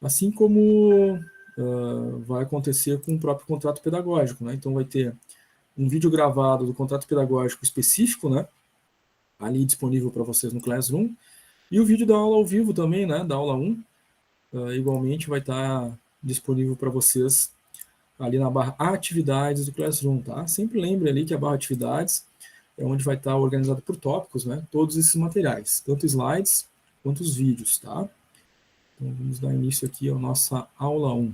Assim como vai acontecer com o próprio contrato pedagógico, né? Então vai ter um vídeo gravado do contrato pedagógico específico, né? Ali disponível para vocês no Classroom, e o vídeo da aula ao vivo também, né? Da aula 1, igualmente vai estar disponível para vocês ali na barra atividades do Classroom, tá? Sempre lembre ali que a barra atividades é onde vai estar organizado por tópicos, né? Todos esses materiais, tanto slides quanto os vídeos, tá? Então vamos dar início aqui à nossa aula 1.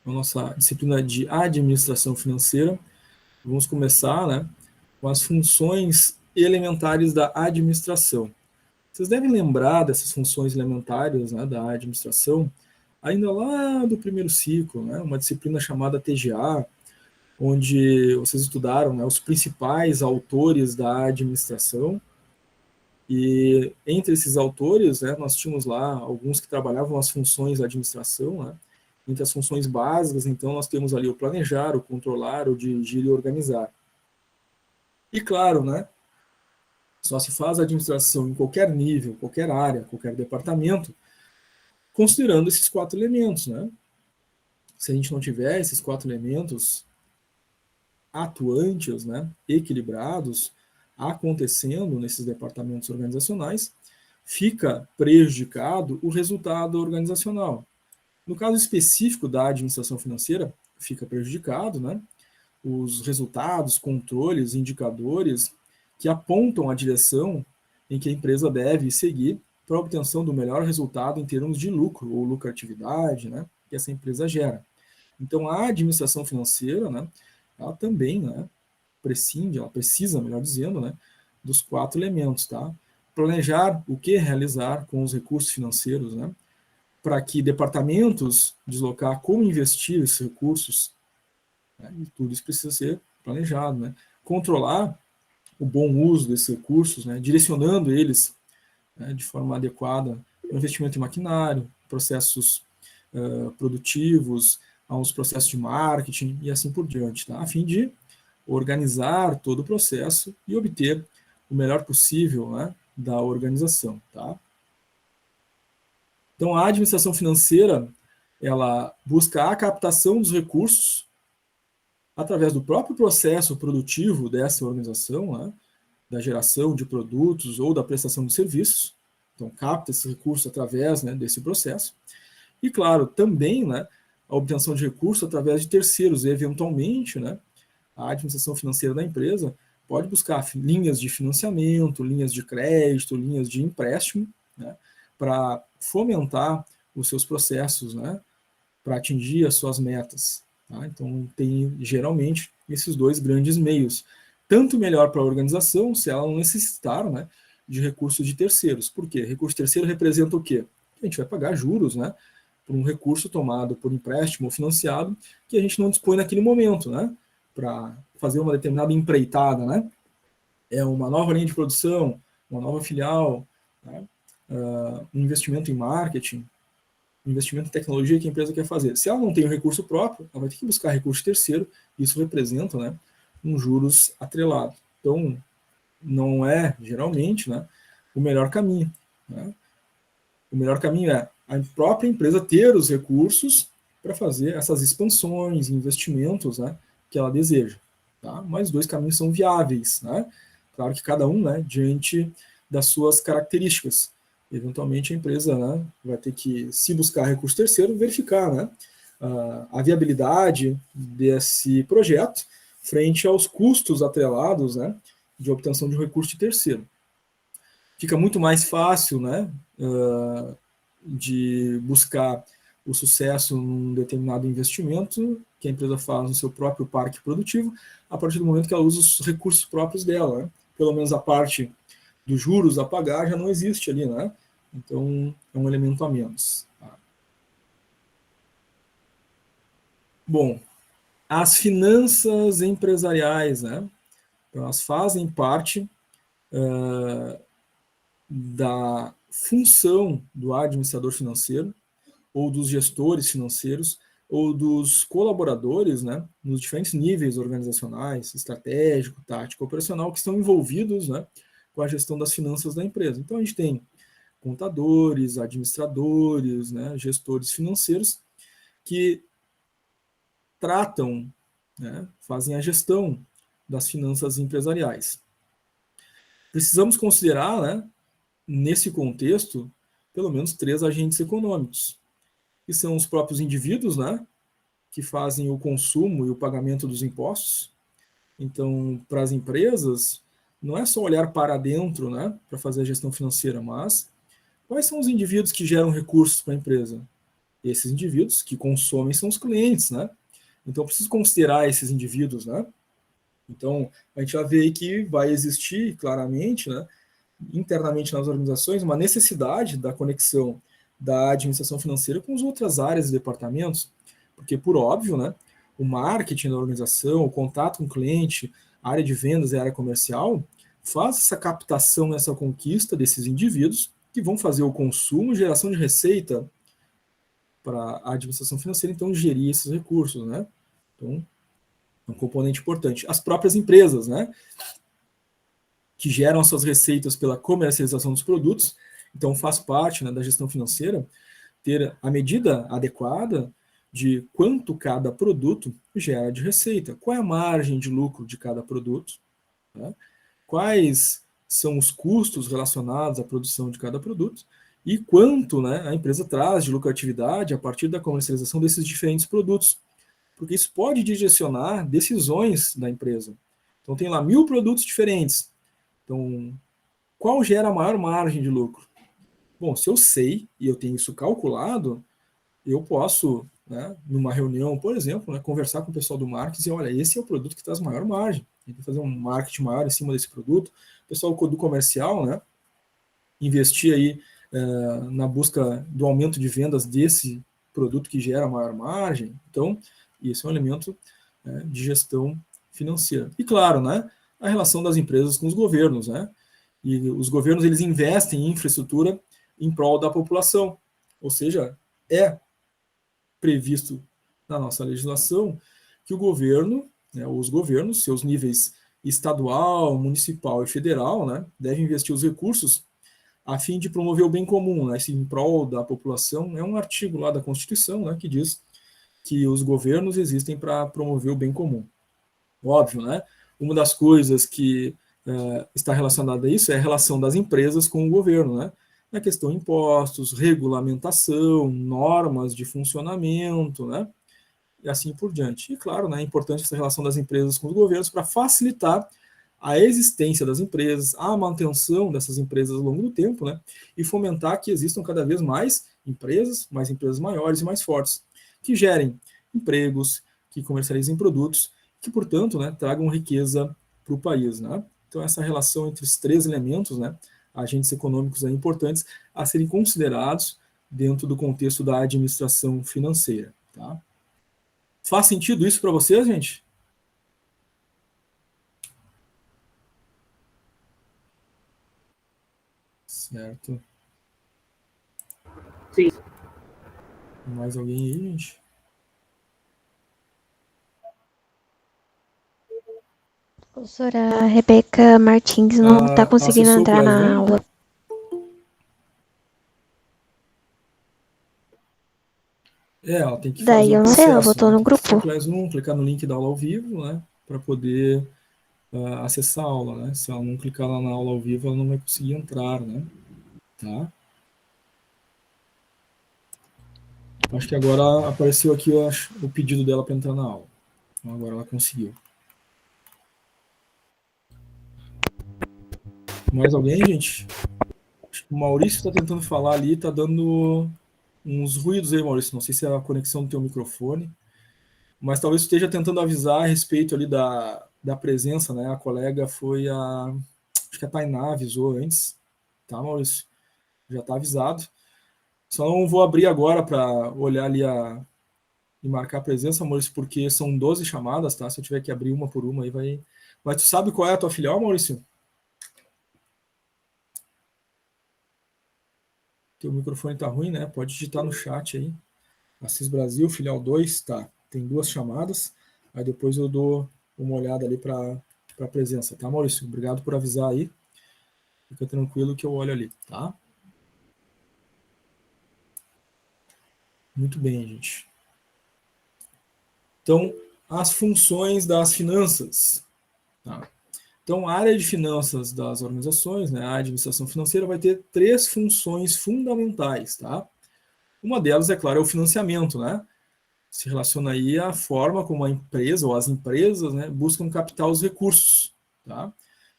A nossa disciplina de administração financeira. Vamos começar, né, com as funções elementares da administração. Vocês devem lembrar dessas funções elementares, né, da administração, ainda lá do primeiro ciclo, né, uma disciplina chamada TGA, onde vocês estudaram, né, os principais autores da administração. E entre esses autores, né, nós tínhamos lá alguns que trabalhavam as funções da administração, né. Entre as funções básicas, então, nós temos ali o planejar, o controlar, o dirigir e organizar. E claro, né, só se faz a administração em qualquer nível, qualquer área, qualquer departamento, considerando esses 4 elementos, né? Se a gente não tiver esses 4 elementos atuantes, né, equilibrados, acontecendo nesses departamentos organizacionais, fica prejudicado o resultado organizacional. No caso específico da administração financeira, fica prejudicado, né, os resultados, controles, indicadores que apontam a direção em que a empresa deve seguir para a obtenção do melhor resultado em termos de lucro ou lucratividade, né, que essa empresa gera. Então, a administração financeira, né, ela também, né, ela precisa, melhor dizendo, né, dos 4 elementos, tá? Planejar o que realizar com os recursos financeiros, né, para que departamentos deslocar como investir esses recursos, né, e tudo isso precisa ser planejado, né? Controlar o bom uso desses recursos, né, direcionando eles, né, de forma adequada ao investimento em maquinário, processos produtivos, aos processos de marketing e assim por diante, tá? A fim de organizar todo o processo e obter o melhor possível, né, da organização, tá? Então, a administração financeira, ela busca a captação dos recursos através do próprio processo produtivo dessa organização, né, da geração de produtos ou da prestação de serviços. Então, capta esses recursos através, né, desse processo. E, claro, também, né, a obtenção de recursos através de terceiros. E, eventualmente, né, a administração financeira da empresa pode buscar linhas de financiamento, linhas de crédito, linhas de empréstimo, né, para fomentar os seus processos, né, para atingir as suas metas. Tá? Então, tem geralmente esses 2 grandes meios. Tanto melhor para a organização, se ela não necessitar, né, de recursos de terceiros. Por quê? Recurso terceiro representa o quê? A gente vai pagar juros, né, por um recurso tomado por empréstimo ou financiado que a gente não dispõe naquele momento, né, para fazer uma determinada empreitada, né? É uma nova linha de produção, uma nova filial, né? Um investimento em marketing, investimento em tecnologia que a empresa quer fazer. Se ela não tem o recurso próprio, ela vai ter que buscar recurso terceiro, e isso representa, né, um juros atrelado. Então, não é, geralmente, né, o melhor caminho. Né? O melhor caminho é a própria empresa ter os recursos para fazer essas expansões, investimentos, né, que ela deseja. Tá? Mas 2 caminhos são viáveis. Né? Claro que cada um, né, diante das suas características. Eventualmente a empresa, né, vai ter que, se buscar recurso terceiro, verificar, né, a viabilidade desse projeto frente aos custos atrelados, né, de obtenção de um recurso de terceiro. Fica muito mais fácil, né, de buscar o sucesso num determinado investimento que a empresa faz no seu próprio parque produtivo, a partir do momento que ela usa os recursos próprios dela. Né? Pelo menos a parte dos juros a pagar já não existe ali, né? Então, é um elemento a menos. Tá? Bom, as finanças empresariais, né? Elas fazem parte da função do administrador financeiro ou dos gestores financeiros ou dos colaboradores, né, nos diferentes níveis organizacionais, estratégico, tático, operacional, que estão envolvidos, né, com a gestão das finanças da empresa. Então, a gente tem contadores, administradores, né, gestores financeiros, que tratam, né, fazem a gestão das finanças empresariais. Precisamos considerar, né, nesse contexto, pelo menos 3 agentes econômicos, que são os próprios indivíduos, né, que fazem o consumo e o pagamento dos impostos. Então, para as empresas, não é só olhar para dentro, né, para fazer a gestão financeira, mas quais são os indivíduos que geram recursos para a empresa? Esses indivíduos que consomem são os clientes, né? Então, preciso considerar esses indivíduos, né? Então, a gente já vê aí que vai existir claramente, né, internamente nas organizações, uma necessidade da conexão da administração financeira com as outras áreas e departamentos, porque, por óbvio, né, o marketing da organização, o contato com o cliente, a área de vendas e a área comercial, faz essa captação, essa conquista desses indivíduos que vão fazer o consumo e geração de receita para a administração financeira, então, gerir esses recursos, né? Então, é um componente importante. As próprias empresas, né, que geram as suas receitas pela comercialização dos produtos, então faz parte, né, da gestão financeira ter a medida adequada de quanto cada produto gera de receita, qual é a margem de lucro de cada produto, né, quais são os custos relacionados à produção de cada produto e quanto, né, a empresa traz de lucratividade a partir da comercialização desses diferentes produtos, porque isso pode direcionar decisões da empresa. Então tem lá 1000 produtos diferentes. Então, qual gera a maior margem de lucro? Bom, se eu sei e eu tenho isso calculado, eu posso, né, numa reunião, por exemplo, né, conversar com o pessoal do marketing e dizer, olha, esse é o produto que traz maior margem. Tem que fazer um marketing maior em cima desse produto. O pessoal do comercial, né, investir aí na busca do aumento de vendas desse produto que gera maior margem. Então, isso é um elemento, né, de gestão financeira. E claro, né, a relação das empresas com os governos, né? E os governos, eles investem em infraestrutura em prol da população. Ou seja, é previsto na nossa legislação que o governo, né, os governos, seus níveis estadual, municipal e federal, né, devem investir os recursos a fim de promover o bem comum, né, esse em prol da população. É um artigo lá da Constituição, né, que diz que os governos existem para promover o bem comum. Óbvio, né? Uma das coisas que está relacionada a isso é a relação das empresas com o governo, né? Na questão de impostos, regulamentação, normas de funcionamento, né? E assim por diante. E claro, né, é importante essa relação das empresas com os governos para facilitar a existência das empresas, a manutenção dessas empresas ao longo do tempo, né? E fomentar que existam cada vez mais empresas maiores e mais fortes, que gerem empregos, que comercializem produtos, que, portanto, né, tragam riqueza para o país, né? Então, essa relação entre os 3 elementos, né, agentes econômicos importantes a serem considerados dentro do contexto da administração financeira, tá? Faz sentido isso para vocês, gente? Certo. Sim. Mais alguém aí, gente? Professora Rebeca Martins não está conseguindo acessou entrar para na Zoom? aula. Ela tem que Daí fazer o eu não sei, ela processo, botou né? no Tem que acessar o grupo. Classroom, clicar no link da aula ao vivo, né? Para poder acessar a aula, né? Se ela não clicar lá na aula ao vivo, ela não vai conseguir entrar, né? Tá? Acho que agora apareceu aqui o pedido dela para entrar na aula. Então agora ela conseguiu. Mais alguém, gente? Acho que o Maurício está tentando falar ali, está dando uns ruídos aí, Maurício. Não sei se é a conexão do teu microfone, mas talvez esteja tentando avisar a respeito ali da presença, né? A colega foi acho que a Tainá avisou antes, tá, Maurício? Já está avisado. Só não vou abrir agora para olhar ali e marcar a presença, Maurício, porque são 12 chamadas, tá? Se eu tiver que abrir uma por uma, aí vai. Mas tu sabe qual é a tua filial, Maurício? Teu microfone tá ruim, né? Pode digitar no chat aí. Assis Brasil, filial 2, tá. Tem 2 chamadas. Aí depois eu dou uma olhada ali para a presença, tá, Maurício? Obrigado por avisar aí. Fica tranquilo que eu olho ali, tá? Muito bem, gente. Então, as funções das finanças. Tá? Então, a área de finanças das organizações, né, a administração financeira, vai ter 3 funções fundamentais. Tá? Uma delas, é claro, é o financiamento, né? Se relaciona aí à forma como a empresa ou as empresas, né, buscam captar os recursos. Tá?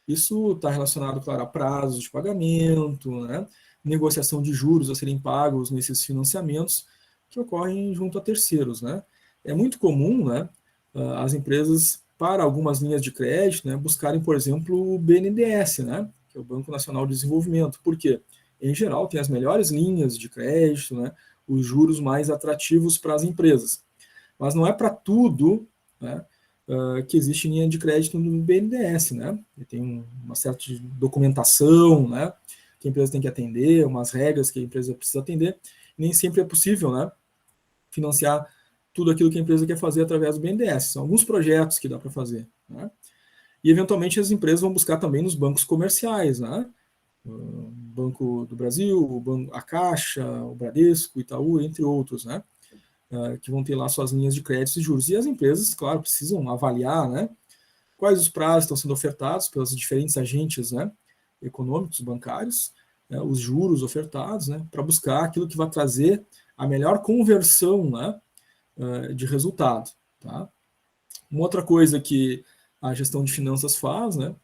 Isso está relacionado, claro, a prazos de pagamento, né, negociação de juros a serem pagos nesses financiamentos que ocorrem junto a terceiros. Né? É muito comum, né, as empresas, para algumas linhas de crédito, né, buscarem, por exemplo, o BNDES, né, que é o Banco Nacional de Desenvolvimento. Por quê? Em geral, tem as melhores linhas de crédito, né, os juros mais atrativos para as empresas. Mas não é para tudo, né, que existe linha de crédito no BNDES. Né? Tem uma certa documentação, né, que a empresa tem que atender, umas regras que a empresa precisa atender. Nem sempre é possível, né, financiar tudo aquilo que a empresa quer fazer através do BNDES. São alguns projetos que dá para fazer. Né? E, eventualmente, as empresas vão buscar também nos bancos comerciais, né? O Banco do Brasil, a Caixa, o Bradesco, o Itaú, entre outros, né? Que vão ter lá suas linhas de créditos e juros. E as empresas, claro, precisam avaliar, né, quais os prazos estão sendo ofertados pelos diferentes agentes, né, econômicos, bancários, né, os juros ofertados, né, para buscar aquilo que vai trazer a melhor conversão, né, de resultado. Tá? Uma outra coisa que a gestão de finanças faz, né,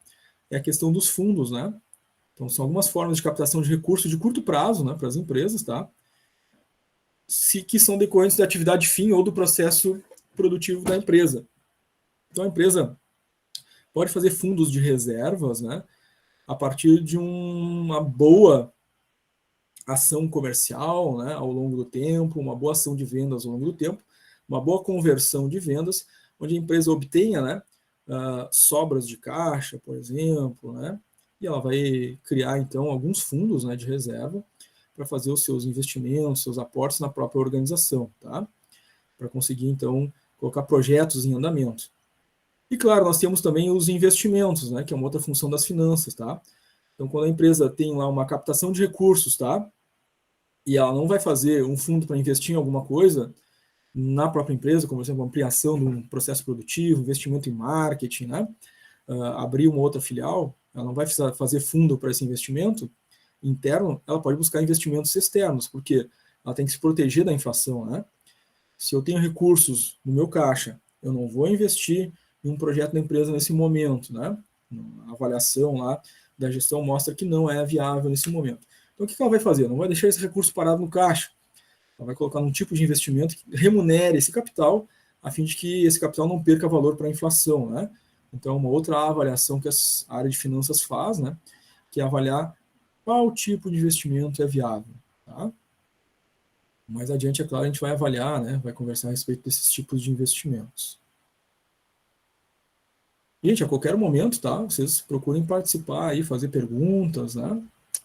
é a questão dos fundos. Né? Então, são algumas formas de captação de recursos de curto prazo, né, para as empresas, tá? Que são decorrentes da atividade fim ou do processo produtivo da empresa. Então, a empresa pode fazer fundos de reservas, né, a partir de uma boa ação comercial, né, ao longo do tempo, uma boa ação de vendas ao longo do tempo, uma boa conversão de vendas, onde a empresa obtenha, né, sobras de caixa, por exemplo, né, e ela vai criar, então, alguns fundos, né, de reserva para fazer os seus investimentos, seus aportes na própria organização, tá? Para conseguir, então, colocar projetos em andamento. E, claro, nós temos também os investimentos, né, que é uma outra função das finanças, tá? Então, quando a empresa tem lá uma captação de recursos, tá? E ela não vai fazer um fundo para investir em alguma coisa na própria empresa, como, por exemplo, ampliação de um processo produtivo, investimento em marketing, né? Abrir uma outra filial, ela não vai precisar fazer fundo para esse investimento interno, ela pode buscar investimentos externos, porque ela tem que se proteger da inflação, né? Se eu tenho recursos no meu caixa, eu não vou investir em um projeto da empresa nesse momento, né? A avaliação lá da gestão mostra que não é viável nesse momento. Então, o que ela vai fazer? Não vai deixar esse recurso parado no caixa. Ela vai colocar num tipo de investimento que remunere esse capital, a fim de que esse capital não perca valor para a inflação, né? Então, uma outra avaliação que a área de finanças faz, né? Que é avaliar qual tipo de investimento é viável, tá? Mais adiante, é claro, a gente vai avaliar, né, vai conversar a respeito desses tipos de investimentos. Gente, a qualquer momento, tá? Vocês procurem participar aí, fazer perguntas, né,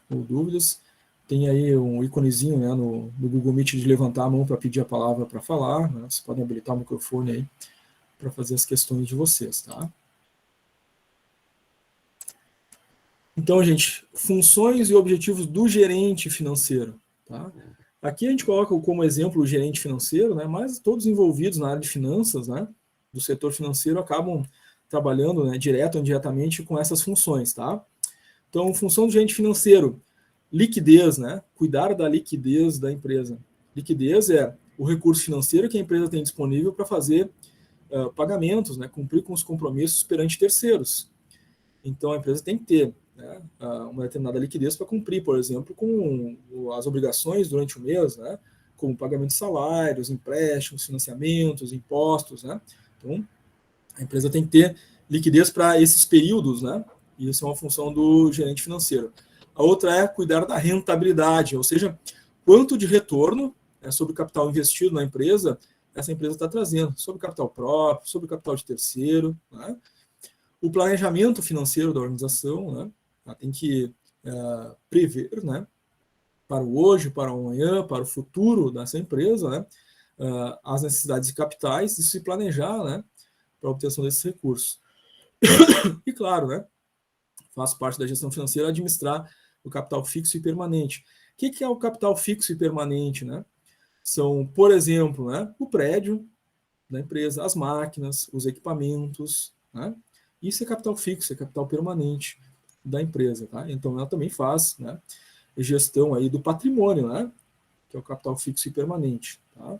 ou dúvidas. Tem aí um íconezinho, né, no Google Meet de levantar a mão para pedir a palavra para falar, né? Vocês podem habilitar o microfone aí para fazer as questões de vocês, tá? Então, gente, funções e objetivos do gerente financeiro, tá? Aqui a gente coloca como exemplo o gerente financeiro, né, mas todos envolvidos na área de finanças, né, do setor financeiro acabam trabalhando, né, direto ou indiretamente com essas funções, tá? Então, função do gerente financeiro, liquidez, né, cuidar da liquidez da empresa. Liquidez é o recurso financeiro que a empresa tem disponível para fazer pagamentos, né, cumprir com os compromissos perante terceiros. Então, a empresa tem que ter, né, uma determinada liquidez para cumprir, por exemplo, com as obrigações durante o mês, né, como pagamento de salários, empréstimos, financiamentos, impostos. Né? Então, a empresa tem que ter liquidez para esses períodos, né? E isso é uma função do gerente financeiro. A outra é cuidar da rentabilidade, ou seja, quanto de retorno, né, sobre o capital investido na empresa essa empresa está trazendo, sobre capital próprio, sobre capital de terceiro, né? O planejamento financeiro da organização, né? Ela tem que prever, né, para o hoje, para o amanhã, para o futuro dessa empresa, né, as necessidades de capitais e se planejar, né, para a obtenção desses recursos. E claro, né, faz parte da gestão financeira administrar o capital fixo e permanente. O que é o capital fixo e permanente? Né? são, por exemplo, né, o prédio da empresa, as máquinas, os equipamentos, né? Isso é capital fixo, é capital permanente da empresa, tá? Então ela também faz, né, gestão aí do patrimônio, né, que é o capital fixo e permanente, tá?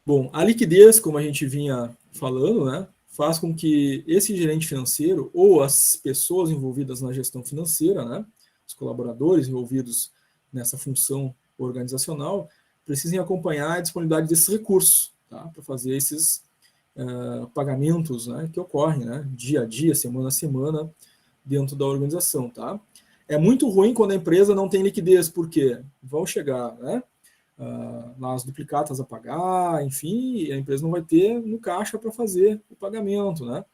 Bom, a liquidez, como a gente vinha falando, né, faz com que esse gerente financeiro ou as pessoas envolvidas na gestão financeira, né, os colaboradores envolvidos nessa função organizacional, precisem acompanhar a disponibilidade desses recursos, tá, para fazer esses pagamentos, né, que ocorrem, né, dia a dia, semana a semana, dentro da organização, tá? É muito ruim quando a empresa não tem liquidez, porque vão chegar, né, lá as duplicatas a pagar, enfim, e a empresa não vai ter no caixa para fazer o pagamento, né?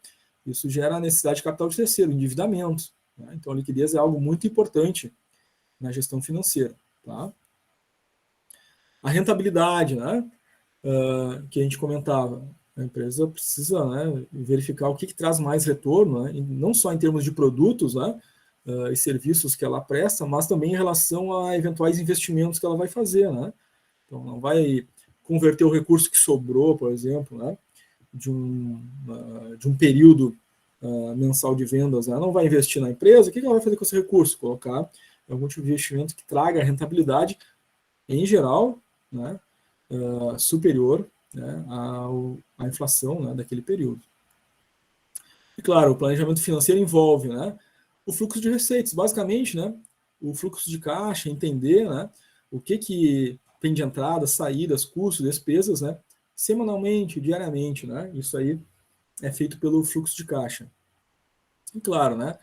Isso gera a necessidade de capital de terceiro, endividamento, né? Então a liquidez é algo muito importante na gestão financeira, tá? A rentabilidade, né, que a gente comentava, a empresa precisa, né, verificar o que traz mais retorno, né, não só em termos de produtos, né, e serviços que ela presta, mas também em relação a eventuais investimentos que ela vai fazer, né? Então, não vai converter o recurso que sobrou, por exemplo, né, de um período mensal de vendas, né, não vai investir na empresa. O que ela vai fazer com esse recurso? Colocar algum tipo de investimento que traga rentabilidade, em geral, né, superior, né, à inflação, né, daquele período. E, claro, o planejamento financeiro envolve, né, o fluxo de receitas, basicamente, né, o fluxo de caixa, entender, né, o que tem de entradas, saídas, custos, despesas, né, semanalmente, diariamente, né, isso aí é feito pelo fluxo de caixa. E, claro, né,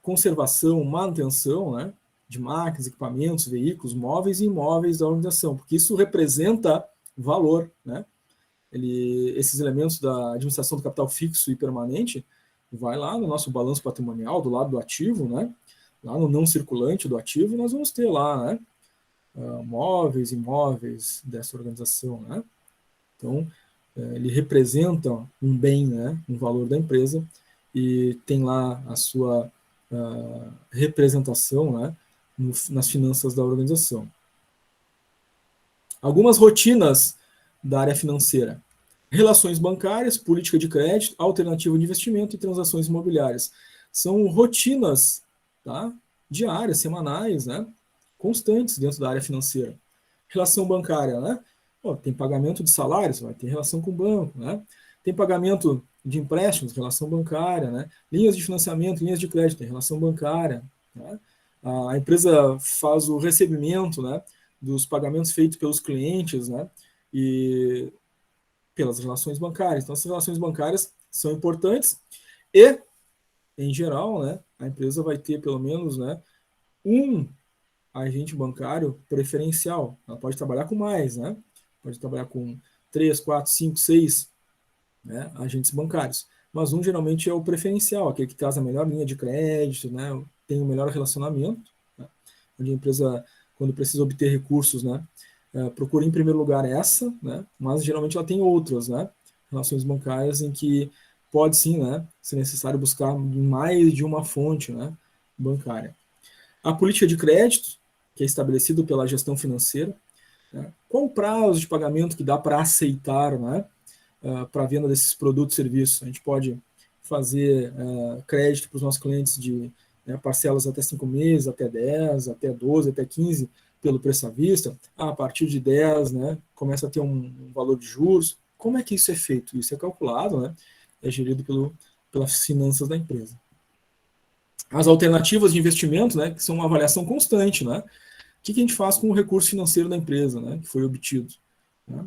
conservação, manutenção, né, de máquinas, equipamentos, veículos, móveis e imóveis da organização, porque isso representa valor, né? Esses elementos da administração do capital fixo e permanente vai lá no nosso balanço patrimonial, do lado do ativo, né? Lá no não circulante do ativo, nós vamos ter lá, né, móveis, imóveis dessa organização, né? Então, ele representa um bem, né, um valor da empresa, e tem lá a sua representação, né, nas finanças da organização. Algumas rotinas da área financeira: relações bancárias, política de crédito, alternativa de investimento e transações imobiliárias. São rotinas, tá, diárias, semanais, né, constantes dentro da área financeira. Relação bancária, né? Pô, tem pagamento de salários, vai ter relação com o banco, né? Tem pagamento de empréstimos, relação bancária, né? Linhas de financiamento, linhas de crédito, tem relação bancária, né? A empresa faz o recebimento, né, dos pagamentos feitos pelos clientes, né, e pelas relações bancárias. Então, essas relações bancárias são importantes e, em geral, né, a empresa vai ter pelo menos, né, um agente bancário preferencial. Ela pode trabalhar com mais, né? Pode trabalhar com 3, 4, 5, 6, né, agentes bancários. Mas um geralmente é o preferencial, aquele que traz a melhor linha de crédito, né, tem o melhor relacionamento, né, onde a empresa, quando precisa obter recursos, né, procura em primeiro lugar essa, né, mas geralmente ela tem outras, né, relações bancárias em que pode sim, né, ser necessário buscar mais de uma fonte, né, bancária. A política de crédito, que é estabelecido pela gestão financeira, né, qual o prazo de pagamento que dá para aceitar, né, para a venda desses produtos e serviços? A gente pode fazer crédito para os nossos clientes de, né, parcelas até 5 meses, até 10, até 12, até 15, pelo preço à vista. A partir de 10, né, começa a ter um valor de juros. Como é que isso é feito? Isso é calculado, né, é gerido pelas finanças da empresa. As alternativas de investimento, né, que são uma avaliação constante, né? O que a gente faz com o recurso financeiro da empresa, né, que foi obtido, né,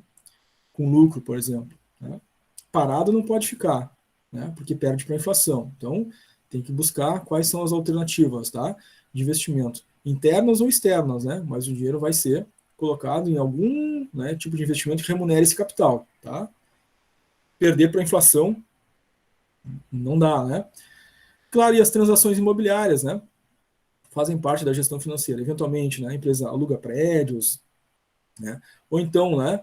com lucro, por exemplo, né? Parado não pode ficar, né, porque perde para a inflação. Então, tem que buscar quais são as alternativas, tá, de investimento, internas ou externas, né, mas o dinheiro vai ser colocado em algum, né, tipo de investimento que remunere esse capital, tá? Perder para a inflação não dá, né? Claro, e as transações imobiliárias, né, fazem parte da gestão financeira. Eventualmente, né, a empresa aluga prédios, né, ou então, né,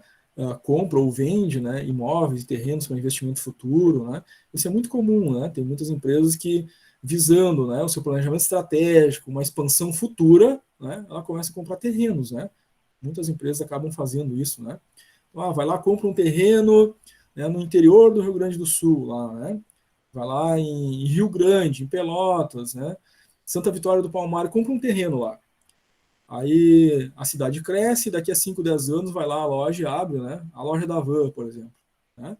compra ou vende, né, imóveis e terrenos para investimento futuro, né. Isso é muito comum, né, tem muitas empresas que, visando, né, o seu planejamento estratégico, uma expansão futura, né, ela começa a comprar terrenos, né? Muitas empresas acabam fazendo isso, né? Então, vai lá, compra um terreno, né, no interior do Rio Grande do Sul, lá, né? Vai lá em Rio Grande, em Pelotas, né? Santa Vitória do Palmar, compra um terreno lá. Aí a cidade cresce, daqui a 5, 10 anos vai lá a loja e abre, né? A loja da Van, por exemplo, né?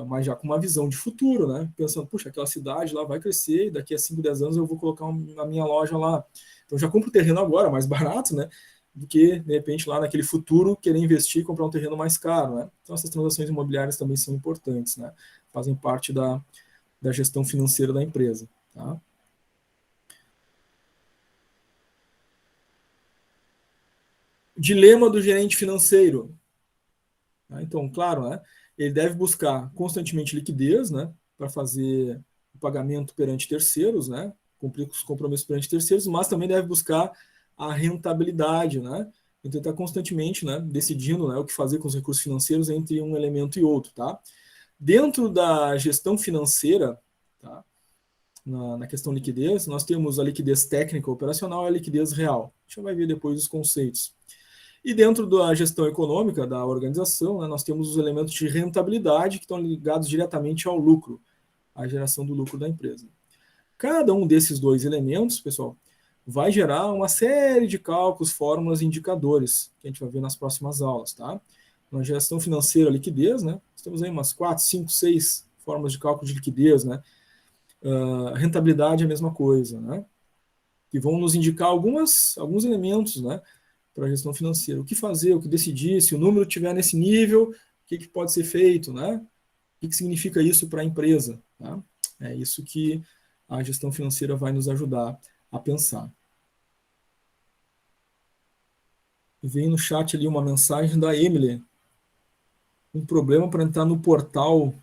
Mas já com uma visão de futuro, né? Pensando, puxa, aquela cidade lá vai crescer e daqui a 5, 10 anos eu vou colocar a minha loja lá. Então já compro o terreno agora, mais barato, né? Do que, de repente, lá naquele futuro, querer investir e comprar um terreno mais caro, né? Então essas transações imobiliárias também são importantes, né? Fazem parte da gestão financeira da empresa, tá? Dilema do gerente financeiro. Então, claro, né, ele deve buscar constantemente liquidez, né, para fazer o pagamento perante terceiros, né, cumprir os compromissos perante terceiros, mas também deve buscar a rentabilidade, né, então está constantemente, né, decidindo, né, o que fazer com os recursos financeiros entre um elemento e outro, tá? Dentro da gestão financeira, tá, na questão liquidez, nós temos a liquidez técnica operacional e a liquidez real. A gente vai ver depois os conceitos. E dentro da gestão econômica da organização, né, nós temos os elementos de rentabilidade que estão ligados diretamente ao lucro, à geração do lucro da empresa. Cada um desses dois elementos, pessoal, vai gerar uma série de cálculos, fórmulas e indicadores, que a gente vai ver nas próximas aulas, tá? Na gestão financeira, liquidez, né? Nós temos aí umas 4, 5, 6 formas de cálculo de liquidez, né? Rentabilidade é a mesma coisa, né? Que vão nos indicar alguns elementos, né? Para a gestão financeira. O que fazer, o que decidir, se o número estiver nesse nível, o que pode ser feito, né? O que significa isso para a empresa? Tá? É isso que a gestão financeira vai nos ajudar a pensar. Veio no chat ali uma mensagem da Emily. Um problema para entrar no portal.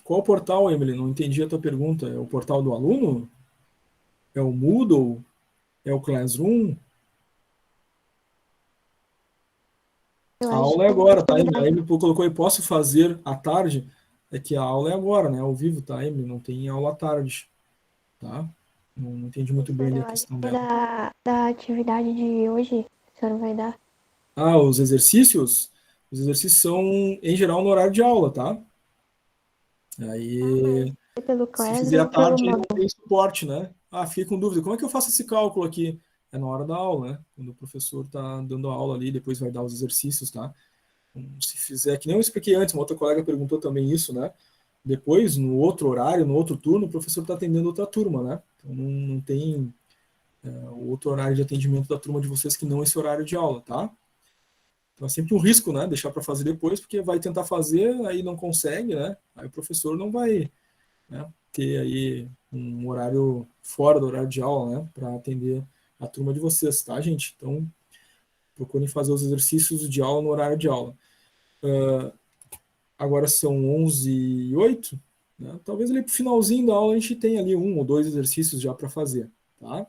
Qual portal, Emily? Não entendi a tua pergunta. É o portal do aluno? É o Moodle? É o Classroom? Eu A acho aula é que agora, tá, Emily? A Emily colocou aí, posso fazer à tarde? É que a aula é agora, né? Ao vivo, tá, Emily? Não tem aula à tarde, tá? Não entendi muito bem ali eu a acho questão que dela. da atividade de hoje, a senhora vai dar. Ah, os exercícios? Os exercícios são, em geral, no horário de aula, tá? Ah, mas Aí, é pelo se fizer Classroom à ou pelo tarde, não Moodle? tem suporte, né? Ah, fiquei com dúvida. Como é que eu faço esse cálculo aqui? É na hora da aula, né? Quando o professor está dando a aula ali, depois vai dar os exercícios, tá? Se fizer, que nem eu expliquei antes, uma outra colega perguntou também isso, né? Depois, no outro horário, no outro turno, o professor está atendendo outra turma, né? Então não tem o outro horário de atendimento da turma de vocês que não esse horário de aula, tá? Então é sempre um risco, né? Deixar para fazer depois, porque vai tentar fazer, aí não consegue, né? Aí o professor não vai, né, ter aí um horário fora do horário de aula, né? Para atender a turma de vocês, tá, gente? Então procurem fazer os exercícios de aula no horário de aula. Agora são 11h08, né? Talvez ali pro finalzinho da aula a gente tenha ali 1 ou 2 exercícios já para fazer, tá?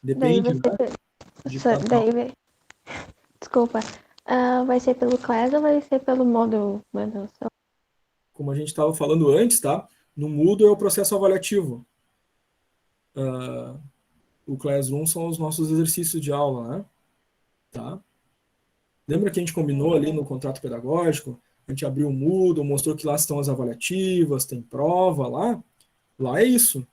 Daí Depende, vai né, ser. de cada aula. Daí vai. Desculpa. Vai ser pelo Class ou vai ser pelo Moodle, mano? Como a gente estava falando antes, tá? No Moodle é o processo avaliativo. O Classroom são os nossos exercícios de aula, né? Tá? Lembra que a gente combinou ali no contrato pedagógico? A gente abriu o Moodle, mostrou que lá estão as avaliativas, tem prova lá. Lá é isso,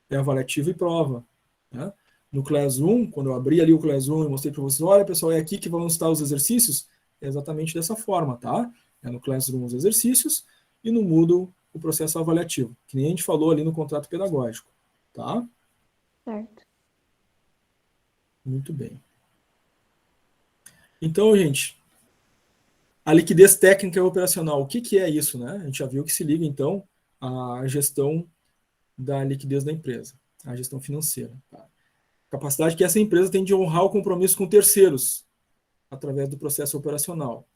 é avaliativa e prova, né? No Classroom, quando eu abri ali o Classroom e mostrei para vocês, olha pessoal, é aqui que vão estar os exercícios, é exatamente dessa forma, tá? É no Classroom os exercícios e no Moodle o processo avaliativo, que nem a gente falou ali no contrato pedagógico, tá? Certo. Muito bem. Então, gente, a liquidez técnica e operacional, o que é isso, né? A gente já viu que se liga, então, à gestão da liquidez da empresa, a gestão financeira, tá? Capacidade que essa empresa tem de honrar o compromisso com terceiros, através do processo operacional.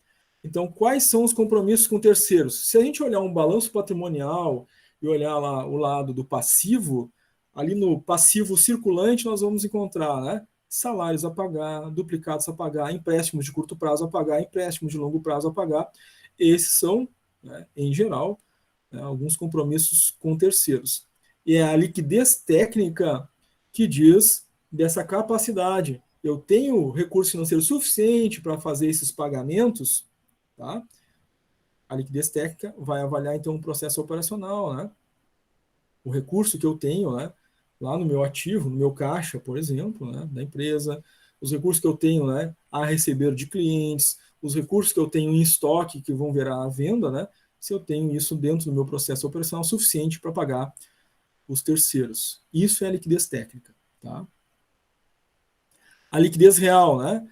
Então, quais são os compromissos com terceiros? Se a gente olhar um balanço patrimonial e olhar lá o lado do passivo, ali no passivo circulante nós vamos encontrar, né, salários a pagar, duplicados a pagar, empréstimos de curto prazo a pagar, empréstimos de longo prazo a pagar. Esses são, né, em geral, né, alguns compromissos com terceiros. é a liquidez técnica que diz dessa capacidade. Eu tenho recurso financeiro suficiente para fazer esses pagamentos, tá? A liquidez técnica vai avaliar, então, o processo operacional, né? O recurso que eu tenho, né? Lá no meu ativo, no meu caixa, por exemplo, né? Da empresa, os recursos que eu tenho, né? A receber de clientes, os recursos que eu tenho em estoque que vão virar à venda, né? Se eu tenho isso dentro do meu processo operacional suficiente para pagar os terceiros. Isso é a liquidez técnica, tá? A liquidez real, né?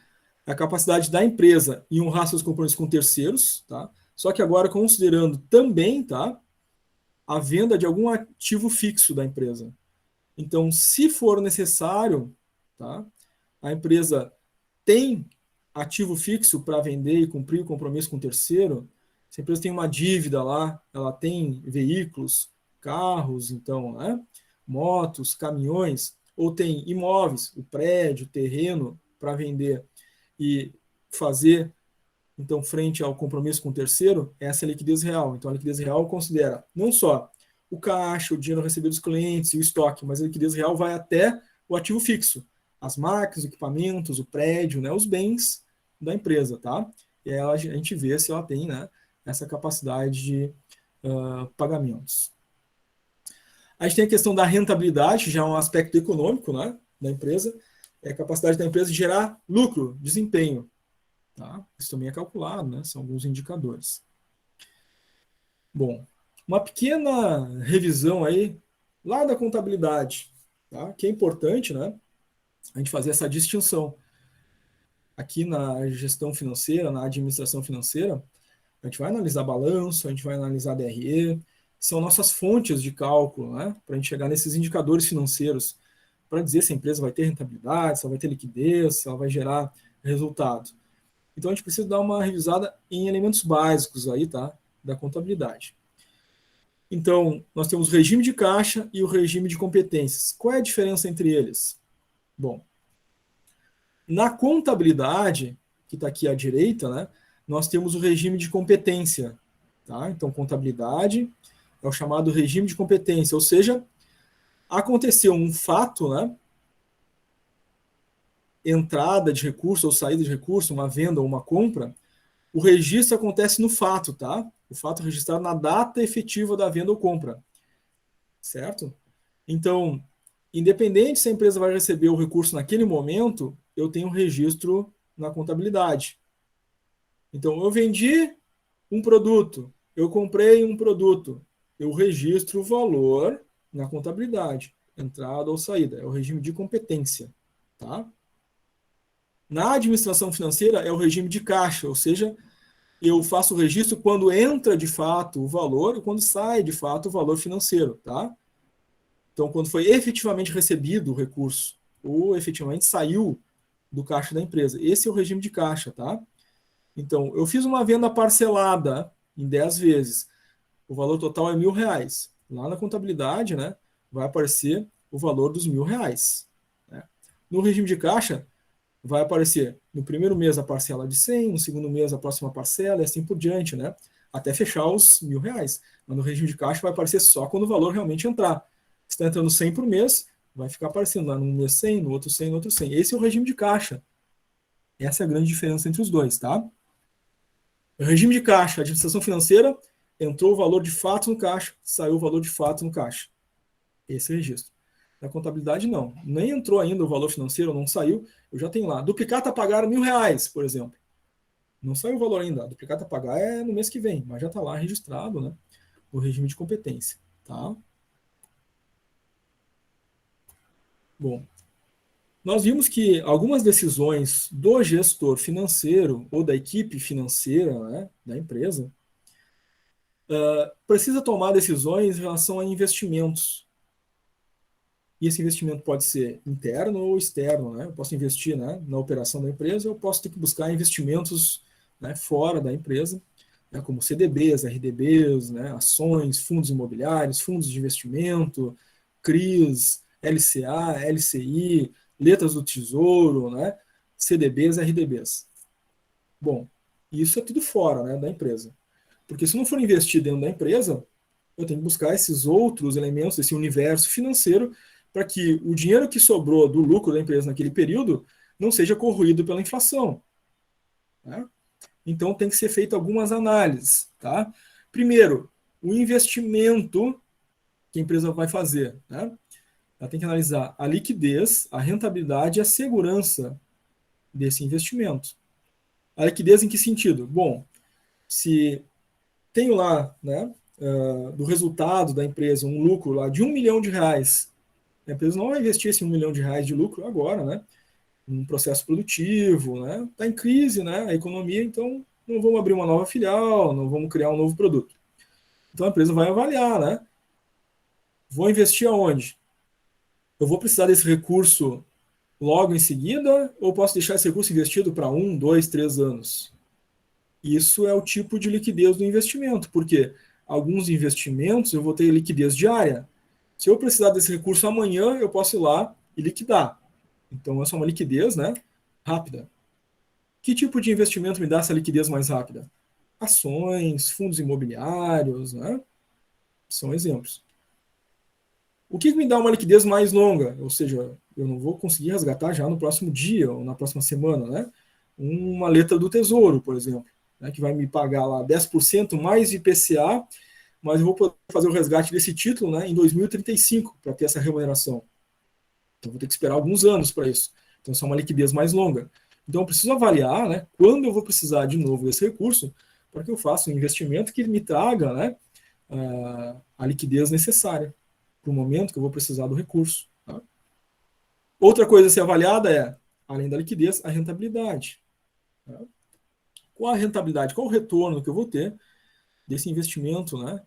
A capacidade da empresa em honrar seus compromissos com terceiros, tá? Só que agora considerando também, tá? A venda de algum ativo fixo da empresa. Então, se for necessário, tá? A empresa tem ativo fixo para vender e cumprir o compromisso com o terceiro. Se a empresa tem uma dívida lá, ela tem veículos, carros, então, né? Motos, caminhões, ou tem imóveis, o prédio, o terreno para vender e fazer, então, frente ao compromisso com o terceiro, essa é a liquidez real. Então, a liquidez real considera não só o caixa, o dinheiro recebido dos clientes e o estoque, mas a liquidez real vai até o ativo fixo, as máquinas, os equipamentos, o prédio, né, os bens da empresa, tá? E aí a gente vê se ela tem, né, essa capacidade de pagamentos. A gente tem a questão da rentabilidade, já é um aspecto econômico, né, da empresa, é a capacidade da empresa de gerar lucro, desempenho. Tá? Isso também é calculado, né? São alguns indicadores. Bom, uma pequena revisão aí, lá da contabilidade, tá? Que é importante, né? A gente fazer essa distinção. Aqui na gestão financeira, na administração financeira, a gente vai analisar balanço, a gente vai analisar DRE, são nossas fontes de cálculo, né? Para a gente chegar nesses indicadores financeiros, para dizer se a empresa vai ter rentabilidade, se ela vai ter liquidez, se ela vai gerar resultado. Então a gente precisa dar uma revisada em elementos básicos aí, tá? Da contabilidade. Então, nós temos o regime de caixa e o regime de competências. Qual é a diferença entre eles? Bom, na contabilidade, que está aqui à direita, né? Nós temos o regime de competência, tá? Então, contabilidade é o chamado regime de competência, ou seja, aconteceu um fato, né? Entrada de recurso ou saída de recurso, uma venda ou uma compra, o registro acontece no fato, tá? O fato registrado na data efetiva da venda ou compra, certo? Então, independente se a empresa vai receber o recurso naquele momento, eu tenho um registro na contabilidade. Então, eu vendi um produto, eu comprei um produto, eu registro o valor na contabilidade, entrada ou saída, é o regime de competência, tá? Na administração financeira é o regime de caixa, ou seja, eu faço o registro quando entra de fato o valor e quando sai de fato o valor financeiro, tá? Então, quando foi efetivamente recebido o recurso ou efetivamente saiu do caixa da empresa. Esse é o regime de caixa, tá? Então, eu fiz uma venda parcelada em 10 vezes. O valor total é R$1.000. Lá na contabilidade, né, vai aparecer o valor dos R$1.000. Né? No regime de caixa, vai aparecer no primeiro mês a parcela de 100, no segundo mês a próxima parcela e assim por diante, né? Até fechar os R$1.000. Mas no regime de caixa vai aparecer só quando o valor realmente entrar. Se está entrando 100 por mês, vai ficar aparecendo lá num mês 100, no outro 100, no outro 100. Esse é o regime de caixa. Essa é a grande diferença entre os dois, tá? O regime de caixa, administração financeira, entrou o valor de fato no caixa, saiu o valor de fato no caixa. Esse é o registro. Na contabilidade, não. Nem entrou ainda o valor financeiro, não saiu. Eu já tenho lá. Duplicata a pagar R$1.000, por exemplo. Não saiu o valor ainda. A duplicata a pagar é no mês que vem, mas já está lá registrado, né? O regime de competência. Tá? Bom, nós vimos que algumas decisões do gestor financeiro ou da equipe financeira, né, da empresa precisa tomar decisões em relação a investimentos. E esse investimento pode ser interno ou externo, né? Eu posso investir, né, na operação da empresa, eu posso ter que buscar investimentos, né, fora da empresa, né, como CDBs, RDBs, né, ações, fundos imobiliários, fundos de investimento, CRIs, LCA, LCI, letras do Tesouro, né, CDBs, RDBs. Bom, isso é tudo fora, né, da empresa. Porque se não for investir dentro da empresa, eu tenho que buscar esses outros elementos, esse universo financeiro, para que o dinheiro que sobrou do lucro da empresa naquele período não seja corroído pela inflação. Tá? Então, tem que ser feito algumas análises. Tá? Primeiro, o investimento que a empresa vai fazer. Né? Ela tem que analisar a liquidez, a rentabilidade e a segurança desse investimento. A liquidez em que sentido? Bom, se tenho lá, né, do resultado da empresa, um lucro lá de R$1 milhão, a empresa não vai investir esse R$1 milhão de lucro agora, né, num processo produtivo, né, está em crise, né, a economia, então não vamos abrir uma nova filial, não vamos criar um novo produto. Então a empresa vai avaliar, né, vou investir aonde? Eu vou precisar desse recurso logo em seguida ou posso deixar esse recurso investido para 1, 2, 3 anos? Isso é o tipo de liquidez do investimento, porque alguns investimentos eu vou ter liquidez diária. Se eu precisar desse recurso amanhã, eu posso ir lá e liquidar. Então, essa é uma liquidez, né, rápida. Que tipo de investimento me dá essa liquidez mais rápida? Ações, fundos imobiliários, né? São exemplos. O que me dá uma liquidez mais longa? Ou seja, eu não vou conseguir resgatar já no próximo dia ou na próxima semana, né? Uma letra do Tesouro, por exemplo, né, que vai me pagar lá 10% mais de IPCA, mas eu vou poder fazer o resgate desse título, né, em 2035 para ter essa remuneração. Então, vou ter que esperar alguns anos para isso. Então, isso é uma liquidez mais longa. Então, eu preciso avaliar, né, quando eu vou precisar de novo desse recurso para que eu faça um investimento que me traga, né, a liquidez necessária para o momento que eu vou precisar do recurso. Tá? Outra coisa a ser avaliada é, além da liquidez, a rentabilidade. Tá? Qual a rentabilidade, qual o retorno que eu vou ter desse investimento, né,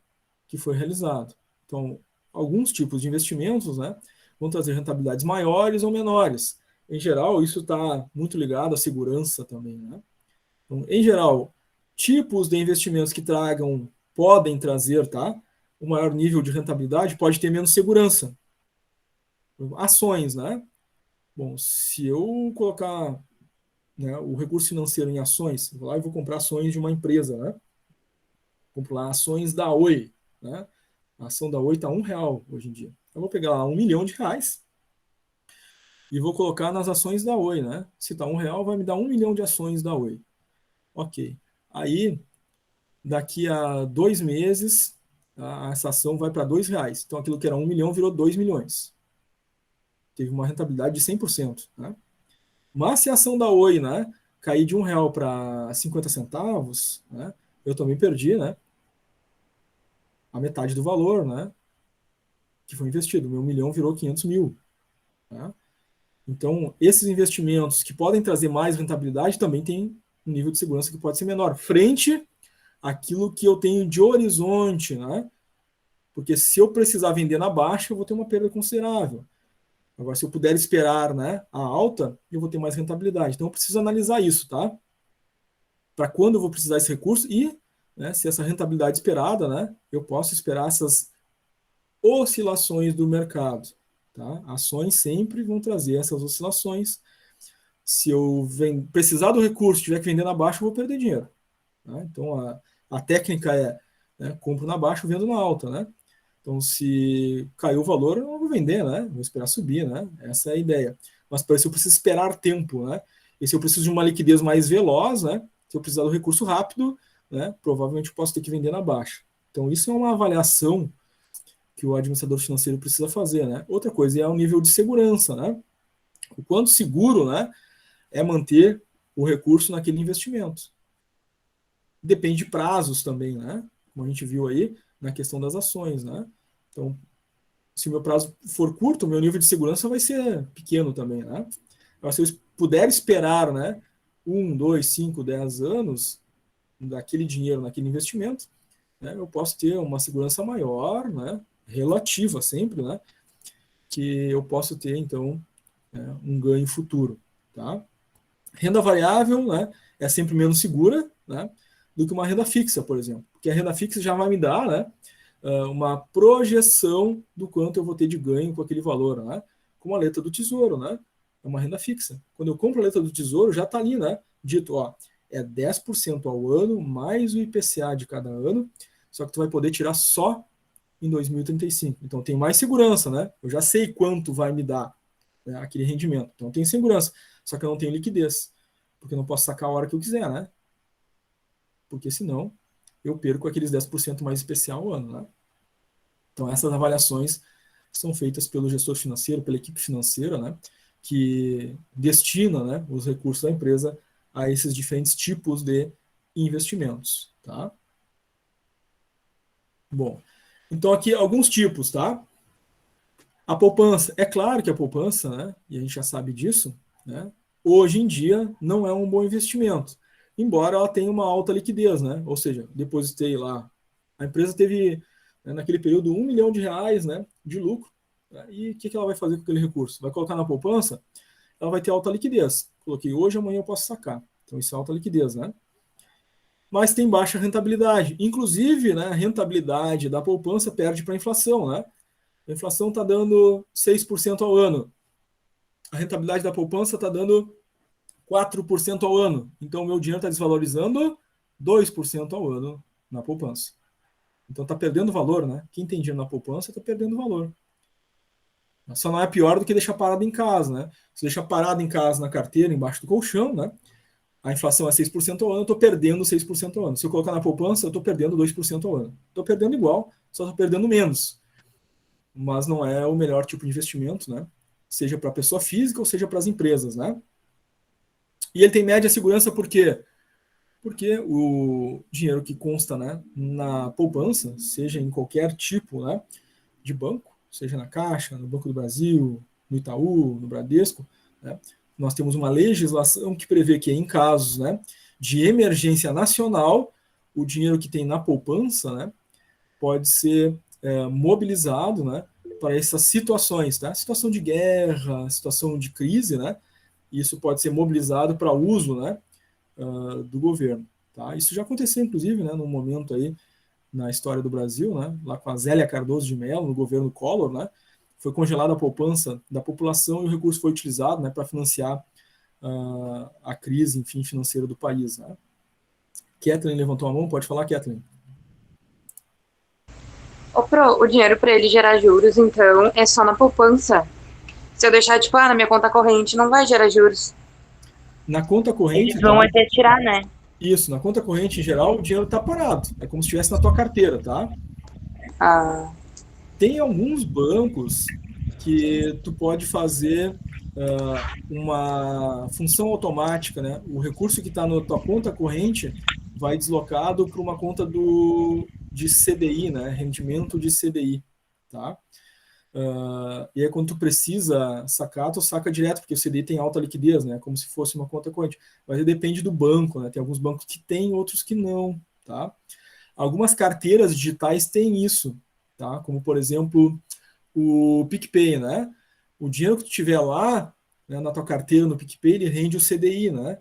que foi realizado. Então, alguns tipos de investimentos, né, vão trazer rentabilidades maiores ou menores. Em geral, isso está muito ligado à segurança também. Né? Então, em geral, tipos de investimentos que podem trazer, tá, um maior nível de rentabilidade pode ter menos segurança. Ações, né? Bom, se eu colocar, né, o recurso financeiro em ações, vou lá e vou comprar ações de uma empresa, né? Compro lá ações da Oi, né? A ação da Oi está R$1 hoje em dia. Eu vou pegar lá R$1 milhão e vou colocar nas ações da Oi, né? Se está R$1, vai me dar 1 milhão de ações da Oi. Ok. Aí, daqui a 2 meses, essa ação vai para R$2. Então, aquilo que era 1 milhão virou 2 milhões. Teve uma rentabilidade de 100%. Né? Mas se a ação da Oi, né, cair de R$1 para 50 centavos, né, eu também perdi, né, a metade do valor, né, que foi investido. Meu milhão virou 500 mil. Tá? Então, esses investimentos que podem trazer mais rentabilidade também têm um nível de segurança que pode ser menor, frente àquilo que eu tenho de horizonte, né? Porque se eu precisar vender na baixa, eu vou ter uma perda considerável. Agora, se eu puder esperar, né, a alta, eu vou ter mais rentabilidade. Então, eu preciso analisar isso, tá? Para quando eu vou precisar desse recurso e, né, se essa rentabilidade esperada, né, eu posso esperar essas oscilações do mercado. Tá? Ações sempre vão trazer essas oscilações. Se eu precisar do recurso, tiver que vender na baixa, eu vou perder dinheiro. Tá? Então, a técnica é, né, compro na baixa, vendo na alta. Né? Então, se caiu o valor, eu não vou vender, né? Vou esperar subir, né? Essa é a ideia. Mas para isso eu preciso esperar tempo, né? E se eu preciso de uma liquidez mais veloz, né? Se eu precisar do recurso rápido, né? Provavelmente eu posso ter que vender na baixa. Então, isso é uma avaliação que o administrador financeiro precisa fazer, né? Outra coisa é o nível de segurança, né? O quanto seguro, né, é manter o recurso naquele investimento. Depende de prazos também, né? Como a gente viu aí na questão das ações, né? Então, se o meu prazo for curto, o meu nível de segurança vai ser pequeno também, né? Mas se eu puder esperar, né, 1, 2, 5, 10 anos daquele dinheiro naquele investimento, né, eu posso ter uma segurança maior, né, relativa sempre, né, que eu posso ter, então, um ganho futuro. Tá? Renda variável, né, é sempre menos segura, né, do que uma renda fixa, por exemplo. Porque a renda fixa já vai me dar, né, uma projeção do quanto eu vou ter de ganho com aquele valor, né? Como a letra do Tesouro, né? É uma renda fixa. Quando eu compro a letra do Tesouro, já está ali, né? Dito, ó, é 10% ao ano, mais o IPCA de cada ano, só que tu vai poder tirar só em 2035. Então, eu tenho mais segurança, né? Eu já sei quanto vai me dar, né, aquele rendimento. Então, eu tenho segurança. Só que eu não tenho liquidez, porque eu não posso sacar a hora que eu quiser, né? Porque senão eu perco aqueles 10% mais especial ao ano, né? Então, essas avaliações são feitas pelo gestor financeiro, pela equipe financeira, né, que destina, né, os recursos da empresa a esses diferentes tipos de investimentos, tá? Bom, então aqui alguns tipos, tá? A poupança, é claro que a poupança, né, e a gente já sabe disso, né, hoje em dia não é um bom investimento, embora ela tenha uma alta liquidez, né? Ou seja, depositei lá, a empresa teve, né, naquele período R$ 1 milhão, né, de lucro, né, e o que ela vai fazer com aquele recurso? Vai colocar na poupança, ela vai ter alta liquidez. Coloquei hoje, amanhã eu posso sacar. Então isso é alta liquidez, né? Mas tem baixa rentabilidade. Inclusive, né, a rentabilidade da poupança perde para a inflação, né? A inflação está dando 6% ao ano. A rentabilidade da poupança está dando 4% ao ano. Então, o meu dinheiro está desvalorizando 2% ao ano na poupança. Então, está perdendo valor, né? Quem tem dinheiro na poupança está perdendo valor. Só não é pior do que deixar parado em casa, né? Se deixar parado em casa na carteira, embaixo do colchão, né? A inflação é 6% ao ano, eu estou perdendo 6% ao ano. Se eu colocar na poupança, eu estou perdendo 2% ao ano. Estou perdendo igual, só estou perdendo menos. Mas não é o melhor tipo de investimento, né? Seja para a pessoa física ou seja para as empresas, né? E ele tem média segurança por quê? Porque o dinheiro que consta, né, na poupança, seja em qualquer tipo, né, de banco, seja na Caixa, no Banco do Brasil, no Itaú, no Bradesco, né, nós temos uma legislação que prevê que em casos, né, de emergência nacional, o dinheiro que tem na poupança, né, pode ser mobilizado, né, para essas situações, tá? Situação de guerra, situação de crise, né? Isso pode ser mobilizado para uso, né, do governo, tá? Isso já aconteceu, inclusive, né, num momento aí na história do Brasil, né, lá com a Zélia Cardoso de Mello, no governo Collor, né, foi congelada a poupança da população e o recurso foi utilizado, né, para financiar a crise, enfim, financeira do país, né? Kathleen levantou a mão, pode falar, Kathleen. O dinheiro para ele gerar juros, então, é só na poupança. Se eu deixar, tipo, na minha conta corrente, não vai gerar juros. Na conta corrente, Eles vão tá? até tirar, né? Isso, na conta corrente em geral, o dinheiro está parado. É como se estivesse na tua carteira, tá? Ah, Tem alguns bancos que tu pode fazer uma função automática, né? O recurso que está na tua conta corrente vai deslocado para uma conta de CDI, né? Rendimento de CDI, tá? E aí quando tu precisa sacar, tu saca direto, porque o CDI tem alta liquidez, né? Como se fosse uma conta corrente. Mas aí depende do banco, né? Tem alguns bancos que tem, outros que não, tá? Algumas carteiras digitais têm isso, tá? Como, por exemplo, o PicPay, né? O dinheiro que tu tiver lá, né, na tua carteira no PicPay, ele rende o CDI, né?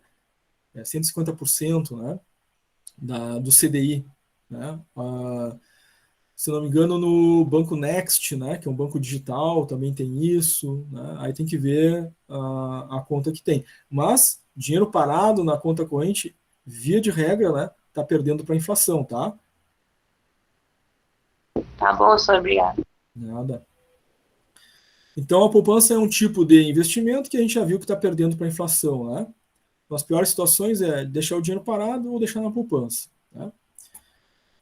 É 150%, né? Do CDI, né? Se não me engano, no Banco Next, né, que é um banco digital, também tem isso, né? Aí tem que ver a conta que tem. Mas dinheiro parado na conta corrente, via de regra, né, tá perdendo para a inflação, tá? tá bom, só obrigada. Nada. Então, a poupança é um tipo de investimento que a gente já viu que está perdendo para a inflação, né? As piores situações é deixar o dinheiro parado ou deixar na poupança, né?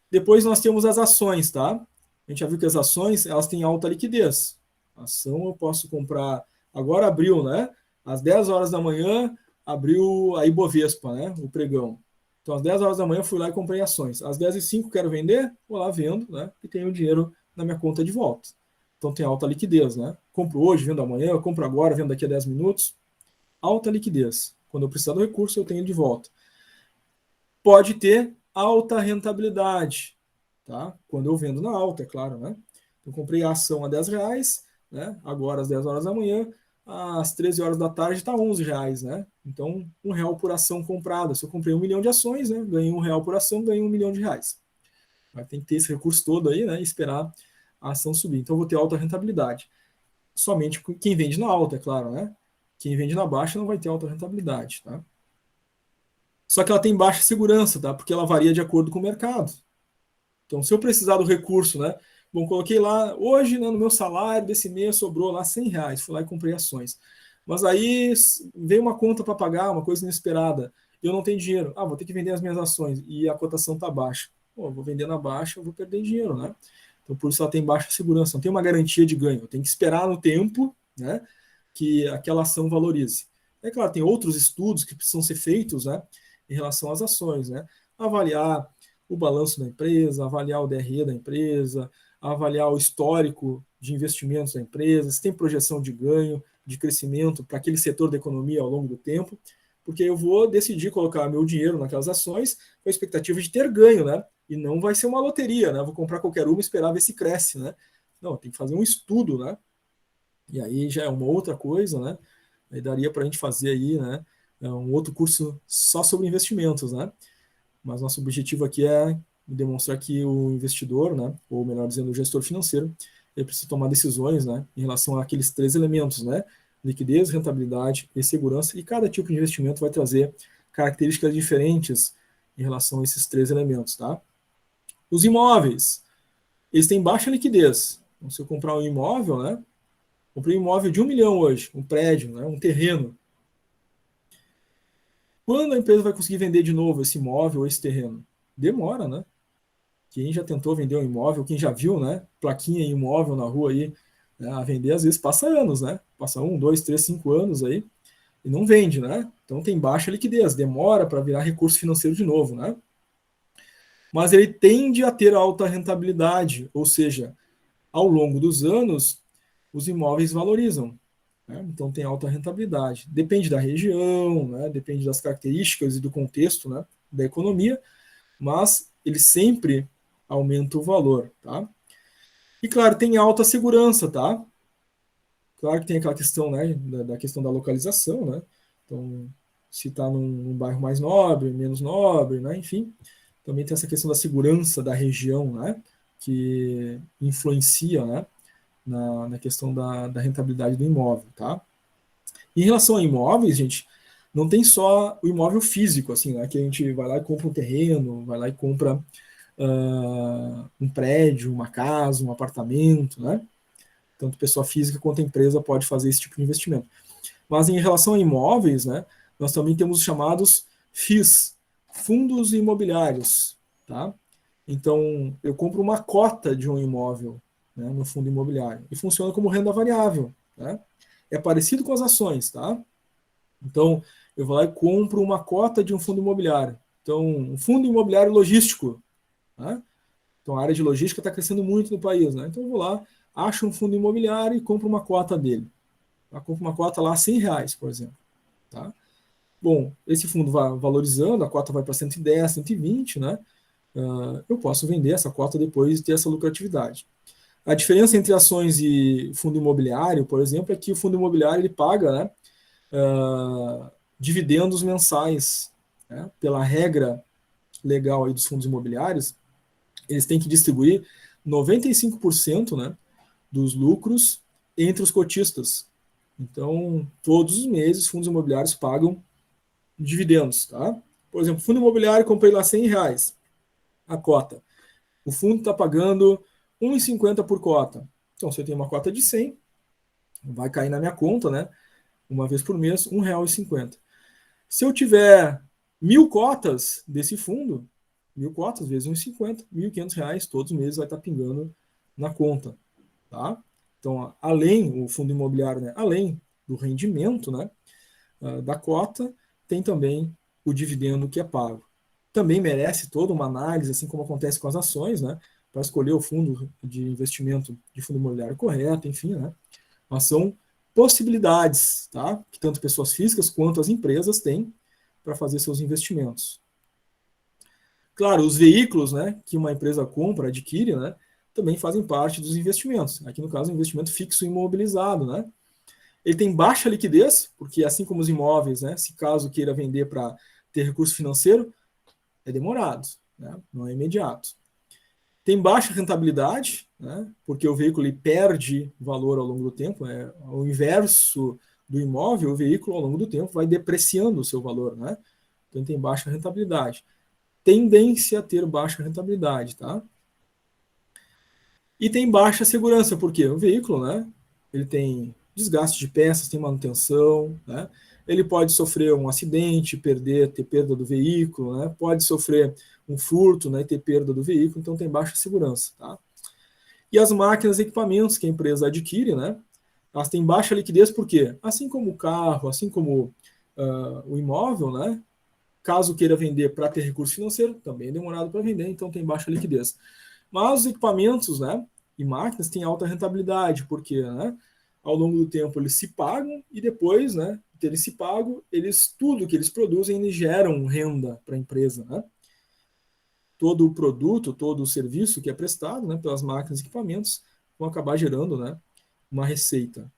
Depois nós temos as ações, tá? A gente já viu que as ações, elas têm alta liquidez. A ação eu posso comprar, agora abriu, né? Às 10 horas da manhã, abriu a Ibovespa, né? O pregão. Então, às 10 horas da manhã, fui lá e comprei ações. Às 10h05, quero vender, vou lá, vendo, né? E tenho o dinheiro na minha conta de volta. Então, tem alta liquidez, né? Compro hoje, vendo amanhã, eu compro agora, vendo daqui a 10 minutos. Alta liquidez. Quando eu precisar do recurso, eu tenho de volta. Pode ter alta rentabilidade, tá? Quando eu vendo na alta, é claro, né? Eu comprei a ação a R$ 10, né? Agora às 10 horas da manhã, às 13 horas da tarde está R$ 11, né? Então, R$ 1 por ação comprada. Se eu comprei 1 milhão de ações, né? Ganhei R$ 1 por ação, ganhei R$ 1 milhão. Vai ter que ter esse recurso todo aí, né? E esperar a ação subir. Então, eu vou ter alta rentabilidade. Somente quem vende na alta, é claro, né? Quem vende na baixa não vai ter alta rentabilidade, tá? Só que ela tem baixa segurança, tá? Porque ela varia de acordo com o mercado. Então, se eu precisar do recurso, né, Bom, coloquei lá, hoje, né, no meu salário desse mês sobrou lá R$ 100, fui lá e comprei ações. Mas aí veio uma conta para pagar, uma coisa inesperada, e eu não tenho dinheiro. Vou ter que vender as minhas ações, e a cotação está baixa. Pô, vou vender na baixa, eu vou perder dinheiro, né? Então, por isso ela tem baixa segurança, não tem uma garantia de ganho. Eu tenho que esperar no tempo, né, que aquela ação valorize. É claro, tem outros estudos que precisam ser feitos, né, em relação às ações, né? Avaliar o balanço da empresa, avaliar o DRE da empresa, avaliar o histórico de investimentos da empresa, se tem projeção de ganho, de crescimento para aquele setor da economia ao longo do tempo, porque eu vou decidir colocar meu dinheiro naquelas ações com a expectativa de ter ganho, né? E não vai ser uma loteria, né? Vou comprar qualquer uma e esperar ver se cresce, né? Não, tem que fazer um estudo, né? E aí já é uma outra coisa, né? Aí daria para a gente fazer aí, né? Um outro curso só sobre investimentos, né? Mas nosso objetivo aqui é demonstrar que o investidor, né, ou melhor dizendo, o gestor financeiro, ele precisa tomar decisões, né, em relação àqueles 3 elementos, né, liquidez, rentabilidade e segurança, e cada tipo de investimento vai trazer características diferentes em relação a esses 3 elementos, tá? Os imóveis, eles têm baixa liquidez. Então, se eu comprar um imóvel, né, comprei um imóvel de 1 milhão hoje, um prédio, né, um terreno. Quando a empresa vai conseguir vender de novo esse imóvel ou esse terreno? Demora, né? Quem já tentou vender um imóvel, quem já viu, né, plaquinha em imóvel na rua aí, né, a vender, às vezes passa anos, né? Passa 1, 2, 3, 5 anos aí e não vende, né? Então tem baixa liquidez, demora para virar recurso financeiro de novo, né? Mas ele tende a ter alta rentabilidade, ou seja, ao longo dos anos, os imóveis valorizam, né? Então tem alta rentabilidade. Depende da região, né? Depende das características e do contexto, né, da economia, mas ele sempre aumenta o valor, tá? E claro, tem alta segurança, tá? Claro que tem aquela questão, né, da questão da localização, né? Então, se está num bairro mais nobre, menos nobre, né? Enfim, também tem essa questão da segurança da região, né? Que influencia, né, na questão da rentabilidade do imóvel, tá? Em relação a imóveis, gente, não tem só o imóvel físico, assim, né? Que a gente vai lá e compra um terreno, vai lá e compra um prédio, uma casa, um apartamento, né? Tanto pessoa física quanto empresa pode fazer esse tipo de investimento. Mas em relação a imóveis, né, nós também temos os chamados FIIs, fundos imobiliários, tá? Então, eu compro uma cota de um imóvel, né, no fundo imobiliário e funciona como renda variável, né? É parecido com as ações, tá? Então, eu vou lá e compro uma cota de um fundo imobiliário. Então, um fundo imobiliário logístico, né? Então, a área de logística está crescendo muito no país, né? Então, eu vou lá, acho um fundo imobiliário e compro uma cota dele. Eu compro uma cota lá a R$ 100, por exemplo. Tá? Bom, esse fundo vai valorizando, a cota vai para 110, 120, né? Eu posso vender essa cota depois de ter essa lucratividade. A diferença entre ações e fundo imobiliário, por exemplo, é que o fundo imobiliário ele paga, né, dividendos mensais, né? Pela regra legal aí dos fundos imobiliários, eles têm que distribuir 95%, né, dos lucros entre os cotistas. Então, todos os meses, fundos imobiliários pagam dividendos, tá? Por exemplo, fundo imobiliário, comprei lá R$ 100 a cota. O fundo está pagando R$ 1,50 por cota. Então, se eu tenho uma cota de 100, vai cair na minha conta, né? Uma vez por mês, R$ 1,50. Se eu tiver 1.000 cotas desse fundo, 1.000 cotas vezes R$ 1,50, R$ 1.500 todos os meses vai estar pingando na conta, tá? Então, além, o fundo imobiliário, né, além do rendimento, né, da cota, tem também o dividendo que é pago. Também merece toda uma análise, assim como acontece com as ações, né, para escolher o fundo de investimento de fundo imobiliário correto, enfim, né, mas são possibilidades, tá, que tanto pessoas físicas quanto as empresas têm para fazer seus investimentos. Claro, os veículos, né, que uma empresa compra, adquire, né, também fazem parte dos investimentos. Aqui, no caso, o investimento fixo imobilizado, né? Ele tem baixa liquidez, porque assim como os imóveis, né, se caso queira vender para ter recurso financeiro, é demorado, né? Não é imediato. Tem baixa rentabilidade, né, porque o veículo ele perde valor ao longo do tempo, é o inverso do imóvel, o veículo ao longo do tempo vai depreciando o seu valor, né? Então tem baixa rentabilidade. Tendência a ter baixa rentabilidade, tá? E tem baixa segurança, porque o veículo, né, ele tem desgaste de peças, tem manutenção, né, ele pode sofrer um acidente, ter perda do veículo, né, pode sofrer um furto, né, ter perda do veículo, então tem baixa segurança, tá? E as máquinas e equipamentos que a empresa adquire, né, elas têm baixa liquidez, por quê? Assim como o carro, assim como o imóvel, né, caso queira vender para ter recurso financeiro, também é demorado para vender, então tem baixa liquidez. Mas os equipamentos, né, e máquinas têm alta rentabilidade, porque, né, ao longo do tempo eles se pagam e depois, né, de terem se pago, tudo que eles produzem, eles geram renda para a empresa, né? Todo o produto, todo o serviço que é prestado, né, pelas máquinas e equipamentos vão acabar gerando, né, uma receita.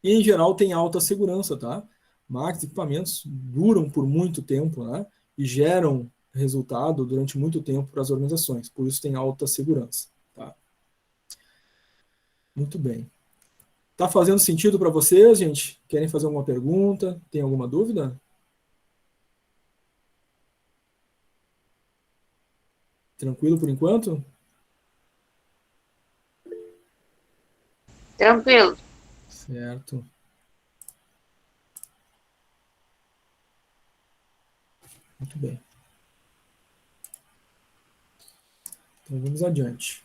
E, em geral, tem alta segurança, tá? Máquinas e equipamentos duram por muito tempo, né? E geram resultado durante muito tempo para as organizações. Por isso tem alta segurança, tá? Muito bem. Tá fazendo sentido para vocês, gente? Querem fazer alguma pergunta? Tem alguma dúvida? Tranquilo por enquanto? Tranquilo. Certo. Muito bem. Então vamos adiante.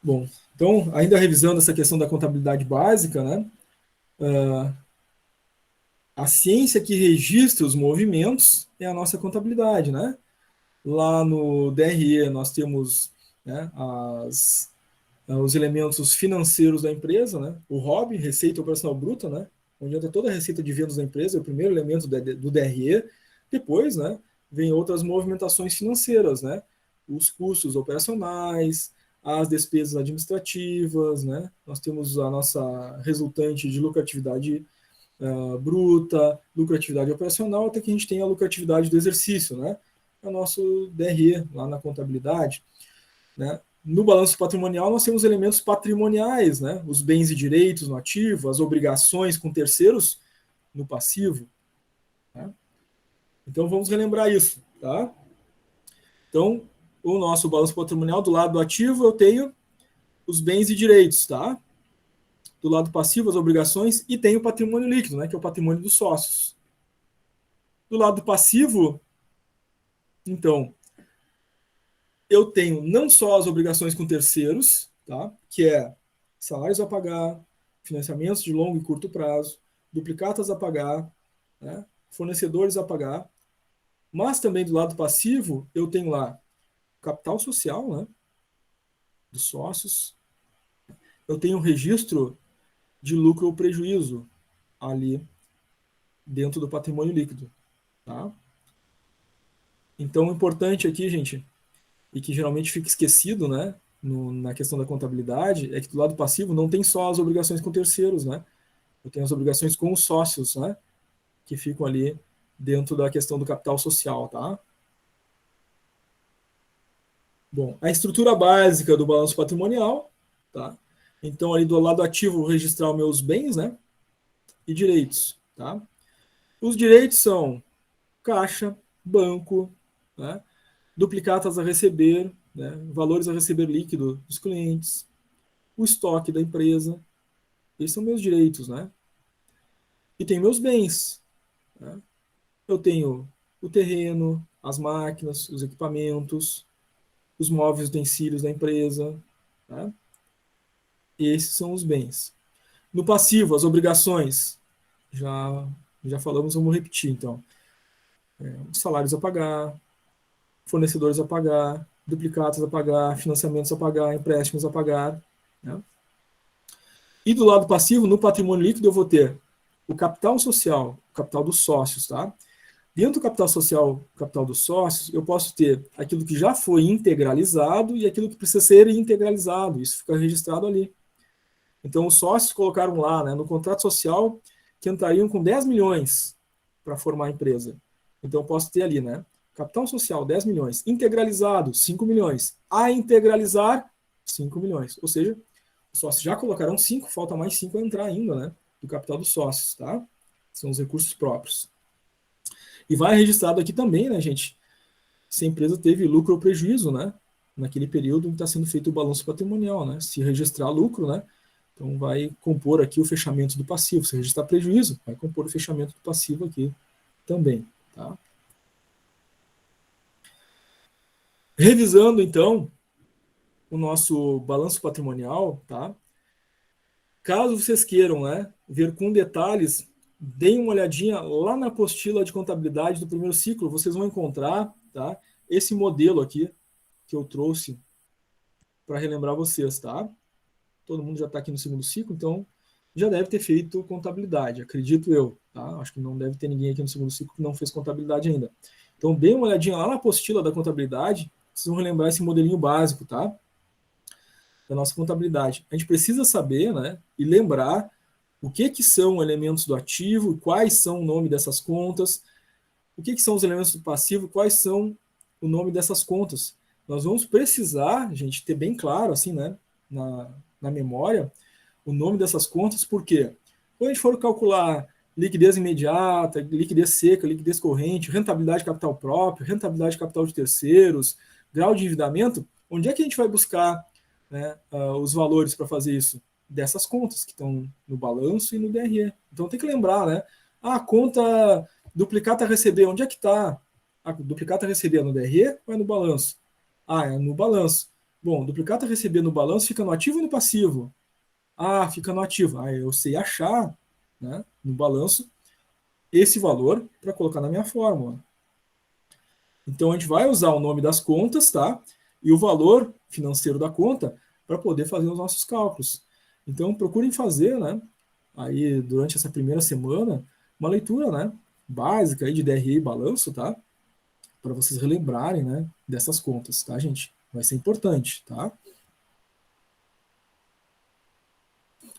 Bom, então, ainda revisando essa questão da contabilidade básica, né? A ciência que registra os movimentos é a nossa contabilidade, né? Lá no DRE nós temos, né, os elementos financeiros da empresa, né? O ROB, Receita Operacional Bruta, né? Onde entra toda a receita de vendas da empresa, é o primeiro elemento do DRE. Depois, né, vem outras movimentações financeiras, né? Os custos operacionais, as despesas administrativas, né? Nós temos a nossa resultante de lucratividade bruta, lucratividade operacional, até que a gente tem a lucratividade do exercício, né? É o nosso DRE lá na contabilidade, né? No balanço patrimonial, nós temos elementos patrimoniais, né? Os bens e direitos no ativo, as obrigações com terceiros no passivo. Tá? Então, vamos relembrar isso. Tá? Então, o nosso balanço patrimonial, do lado do ativo, eu tenho os bens e direitos. Tá? Do lado passivo, as obrigações, e tenho o patrimônio líquido, né? Que é o patrimônio dos sócios. Do lado passivo, então, eu tenho não só as obrigações com terceiros, tá? Que é salários a pagar, financiamentos de longo e curto prazo, duplicatas a pagar, né? Fornecedores a pagar, mas também do lado passivo eu tenho lá capital social, né? Dos sócios, eu tenho um registro de lucro ou prejuízo ali dentro do patrimônio líquido, tá? Então, o importante aqui, gente, e que geralmente fica esquecido, né, na questão da contabilidade, é que do lado passivo não tem só as obrigações com terceiros, né? Eu tenho as obrigações com os sócios, né, que ficam ali dentro da questão do capital social, tá? Bom, a estrutura básica do balanço patrimonial, tá? Então, ali do lado ativo, vou registrar os meus bens, né, e direitos, tá? Os direitos são caixa, banco, né, duplicatas a receber, né, valores a receber líquido dos clientes, o estoque da empresa. Esses são meus direitos, né? E tem meus bens. Né? Eu tenho o terreno, as máquinas, os equipamentos, os móveis utensílios da empresa. Né? Esses são os bens. No passivo, as obrigações. Já falamos, vamos repetir, então. Os salários a pagar, fornecedores a pagar, duplicatas a pagar, financiamentos a pagar, empréstimos a pagar. Né? E do lado passivo, no patrimônio líquido, eu vou ter o capital social, o capital dos sócios, tá? Dentro do capital social, capital dos sócios, eu posso ter aquilo que já foi integralizado e aquilo que precisa ser integralizado. Isso fica registrado ali. Então, os sócios colocaram lá, né, no contrato social, que entrariam com 10 milhões para formar a empresa. Então, eu posso ter ali, né, capital social, 10 milhões. Integralizado, 5 milhões. A integralizar, 5 milhões. Ou seja, os sócios já colocaram 5, falta mais 5 a entrar ainda, né, do capital dos sócios, tá? São os recursos próprios. E vai registrado aqui também, né, gente, se a empresa teve lucro ou prejuízo, né? naquele período em que está sendo feito o balanço patrimonial, né? Se registrar lucro, né? Então vai compor aqui o fechamento do passivo. Se registrar prejuízo, vai compor o fechamento do passivo aqui também, tá? Revisando, então, o nosso balanço patrimonial, tá? Caso vocês queiram, né, ver com detalhes, deem uma olhadinha lá na apostila de contabilidade do primeiro ciclo, vocês vão encontrar, tá, esse modelo aqui que eu trouxe para relembrar vocês, tá? Todo mundo já está aqui no segundo ciclo, então já deve ter feito contabilidade, acredito eu, tá? Acho que não deve ter ninguém aqui no segundo ciclo que não fez contabilidade ainda. Então, deem uma olhadinha lá na apostila da contabilidade, vocês vão relembrar esse modelinho básico, tá? Da nossa contabilidade. A gente precisa saber, né, e lembrar o que são elementos do ativo, quais são o nome dessas contas, o que são os elementos do passivo, quais são o nome dessas contas. Nós vamos precisar, gente, ter bem claro, assim, né, na memória, o nome dessas contas, porque quando a gente for calcular liquidez imediata, liquidez seca, liquidez corrente, rentabilidade de capital próprio, rentabilidade de capital de terceiros, grau de endividamento, onde é que a gente vai buscar, né, os valores para fazer isso? Dessas contas que estão no balanço e no DRE. Então tem que lembrar, né? A conta duplicata a receber, onde é que está? A duplicata a receber no DRE ou é no balanço? Ah, é no balanço. Bom, duplicata a receber no balanço fica no ativo ou no passivo? Ah, fica no ativo. Ah, eu sei achar, né, no balanço esse valor para colocar na minha fórmula. Então a gente vai usar o nome das contas, tá? E o valor financeiro da conta para poder fazer os nossos cálculos. Então procurem fazer, né, aí durante essa primeira semana, uma leitura, né, básica aí de DRE e balanço, tá? Para vocês relembrarem, né, dessas contas, tá, gente? Vai ser importante, tá?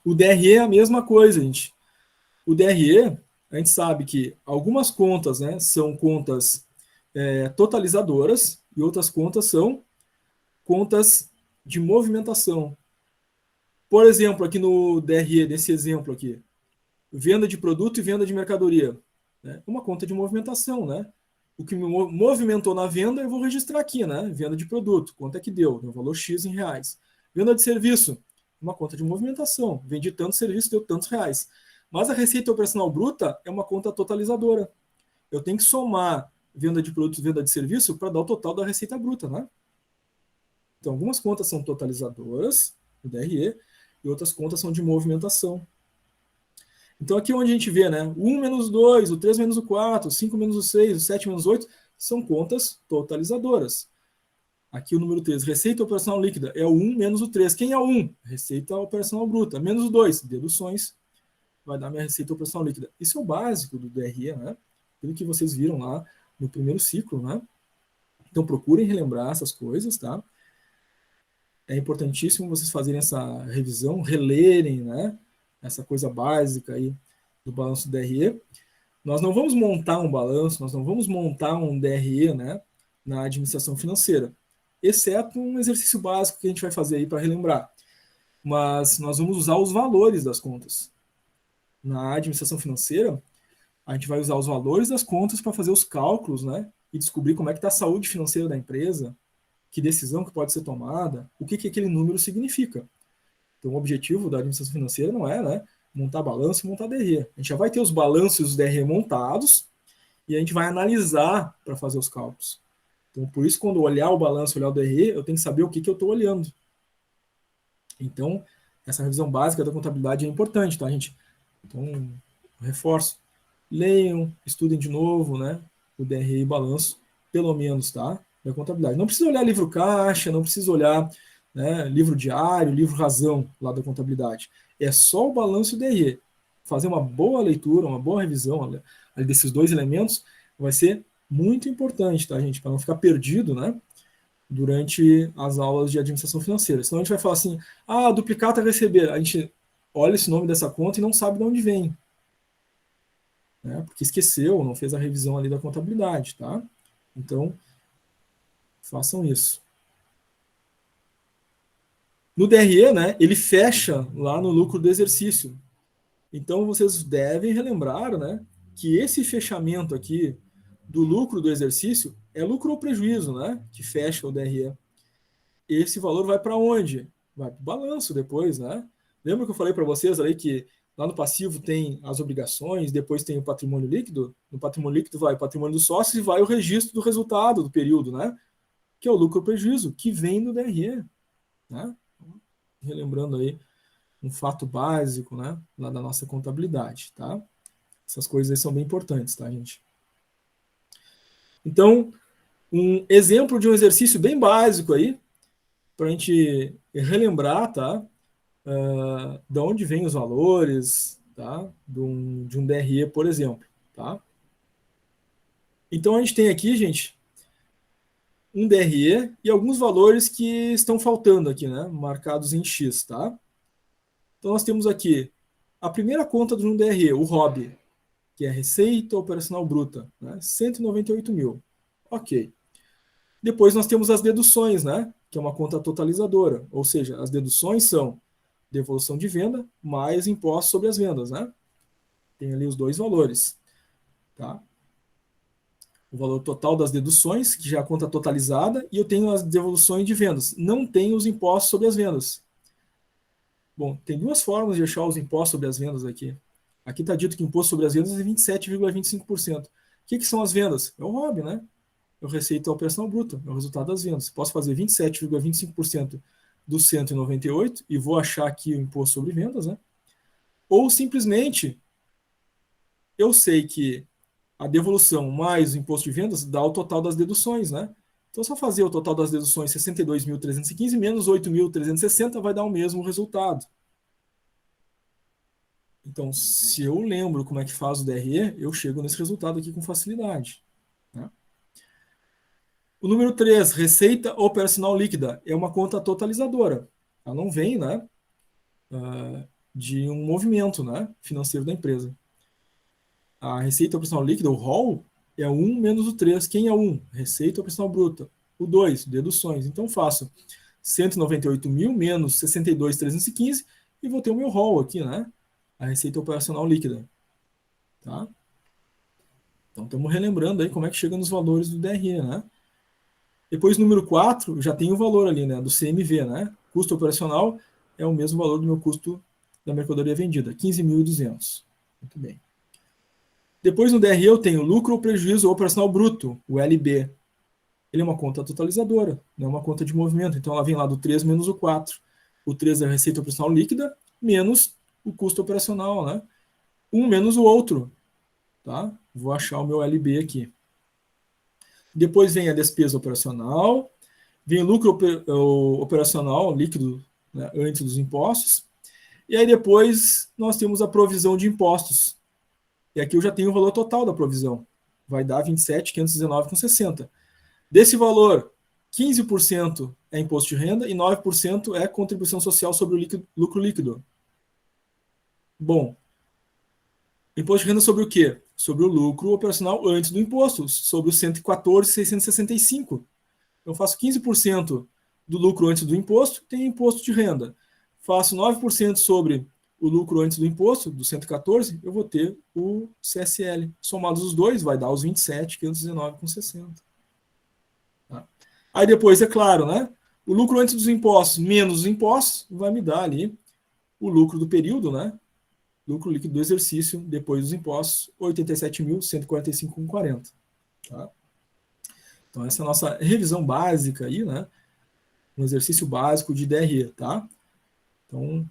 O DRE é a mesma coisa, gente. O DRE, a gente sabe que algumas contas, né, são contas totalizadoras e outras contas são contas de movimentação. Por exemplo, aqui no DRE, nesse exemplo aqui, venda de produto e venda de mercadoria. Né? Uma conta de movimentação, né? O que me movimentou na venda, eu vou registrar aqui, né? Venda de produto, quanto é que deu? Deu valor X em reais. Venda de serviço, uma conta de movimentação. Vendi tanto serviço, deu tantos reais. Mas a receita operacional bruta é uma conta totalizadora. Eu tenho que somar venda de produto e venda de serviço para dar o total da receita bruta, né? Então, algumas contas são totalizadoras, o DRE, e outras contas são de movimentação. Então, aqui onde a gente vê, né? O 1 menos o 2, o 3 menos o 4, o 5 menos o 6, o 7 menos o 8, são contas totalizadoras. Aqui o número 3, receita operacional líquida, é o 1 menos o 3. Quem é o 1? Receita operacional bruta. Menos o 2, deduções, vai dar minha receita operacional líquida. Isso é o básico do DRE, né? Aquilo que vocês viram lá no primeiro ciclo, né? Então, procurem relembrar essas coisas, tá? É importantíssimo vocês fazerem essa revisão, relerem, né, essa coisa básica aí do balanço DRE. Nós não vamos montar um balanço, nós não vamos montar um DRE, né, na administração financeira, exceto um exercício básico que a gente vai fazer aí para relembrar. Mas nós vamos usar os valores das contas. Na administração financeira, a gente vai usar os valores das contas para fazer os cálculos, né, e descobrir como é que está a saúde financeira da empresa, que decisão que pode ser tomada, o que aquele número significa. Então, o objetivo da administração financeira não é, né, montar balanço e montar DRE. A gente já vai ter os balanços e os DRE montados e a gente vai analisar para fazer os cálculos. Então, por isso, quando olhar o balanço, olhar o DRE, eu tenho que saber o que eu estou olhando. Então, essa revisão básica da contabilidade é importante, tá, gente? Então, reforço. Leiam, estudem de novo, né, o DRE e balanço, pelo menos, tá? Da contabilidade. Não precisa olhar livro caixa, não precisa olhar, né, livro diário, livro razão lá da contabilidade. É só o balanço e o DRE. Fazer uma boa leitura, uma boa revisão ali desses dois elementos vai ser muito importante, tá, gente? Para não ficar perdido, né, durante as aulas de administração financeira. Senão a gente vai falar assim, duplicata a receber. A gente olha esse nome dessa conta e não sabe de onde vem. Né, porque esqueceu, não fez a revisão ali da contabilidade, tá? Então, façam isso. No DRE, né, ele fecha lá no lucro do exercício. Então, vocês devem relembrar, né, que esse fechamento aqui do lucro do exercício é lucro ou prejuízo, né, que fecha o DRE. esse valor vai para onde? Vai para o balanço depois, né? Lembra que eu falei para vocês ali que lá no passivo tem as obrigações, depois tem o patrimônio líquido? No patrimônio líquido vai o patrimônio dos sócios e vai o registro do resultado do período, né? Que é o lucro ou prejuízo, que vem do DRE, né? Relembrando aí um fato básico, né? Lá da nossa contabilidade, tá? Essas coisas aí são bem importantes, tá, gente? Então, um exemplo de um exercício bem básico aí, para a gente relembrar, tá? De onde vêm os valores, tá? De um DRE, por exemplo, tá? Então, a gente tem aqui, gente, um DRE e alguns valores que estão faltando aqui, né? Marcados em X, tá? Então, nós temos aqui a primeira conta de um DRE, o ROB, que é Receita Operacional Bruta, né? 198 mil. Ok. Depois nós temos as deduções, né? Que é uma conta totalizadora, ou seja, as deduções são devolução de venda mais imposto sobre as vendas, né? Tem ali os dois valores, tá? O valor total das deduções, que já é a conta totalizada, e eu tenho as devoluções de vendas. Não tenho os impostos sobre as vendas. Bom, tem duas formas de achar os impostos sobre as vendas aqui. Aqui está dito que o imposto sobre as vendas é 27,25%. O que são as vendas? É o ROB, né? É o receita operacional bruta, é o resultado das vendas. Posso fazer 27,25% dos 198 e vou achar aqui o imposto sobre vendas, né? Ou simplesmente eu sei que a devolução mais o imposto de vendas dá o total das deduções, né? Então, se eu fazer o total das deduções 62.315 menos 8.360 vai dar o mesmo resultado. Então, se eu lembro como é que faz o DRE, eu chego nesse resultado aqui com facilidade, né? O número 3, receita operacional líquida, é uma conta totalizadora. Ela não vem, né, de um movimento, né, financeiro da empresa. A receita operacional líquida, o ROL, é 1 menos o 3. Quem é 1? Receita operacional bruta. O 2, deduções. Então, faço 198 mil menos 62.315 e vou ter o meu ROL aqui, né? A receita operacional líquida. Tá? Então, estamos relembrando aí como é que chega nos valores do DRE, né? Depois, número 4, já tem o valor ali, né? Do CMV, né? Custo operacional é o mesmo valor do meu custo da mercadoria vendida, 15.200. Muito bem. Depois, no DRE, eu tenho lucro ou prejuízo operacional bruto, o LB. Ele é uma conta totalizadora, não é uma conta de movimento. Então, ela vem lá do 3 menos o 4. O 3 é a receita operacional líquida, menos o custo operacional, né? Um menos o outro, tá? Vou achar o meu LB aqui. Depois vem a despesa operacional, vem o lucro operacional líquido, né, antes dos impostos. E aí depois nós temos a provisão de impostos. E aqui eu já tenho o valor total da provisão. Vai dar 27.519,60. Desse valor, 15% é imposto de renda e 9% é contribuição social sobre o lucro líquido. Bom, imposto de renda sobre o quê? Sobre o lucro operacional antes do imposto, sobre os 114.665. Eu faço 15% do lucro antes do imposto, tem imposto de renda. Faço 9% sobre o lucro antes do imposto, do 114, eu vou ter o CSL. Somados os dois, vai dar os 27.519,60. Tá? Aí depois, é claro, né? O lucro antes dos impostos menos os impostos vai me dar ali o lucro do período, né? Lucro líquido do exercício depois dos impostos, 87.145,40. Tá? Então, essa é a nossa revisão básica aí, né? Um exercício básico de DRE, tá? Então,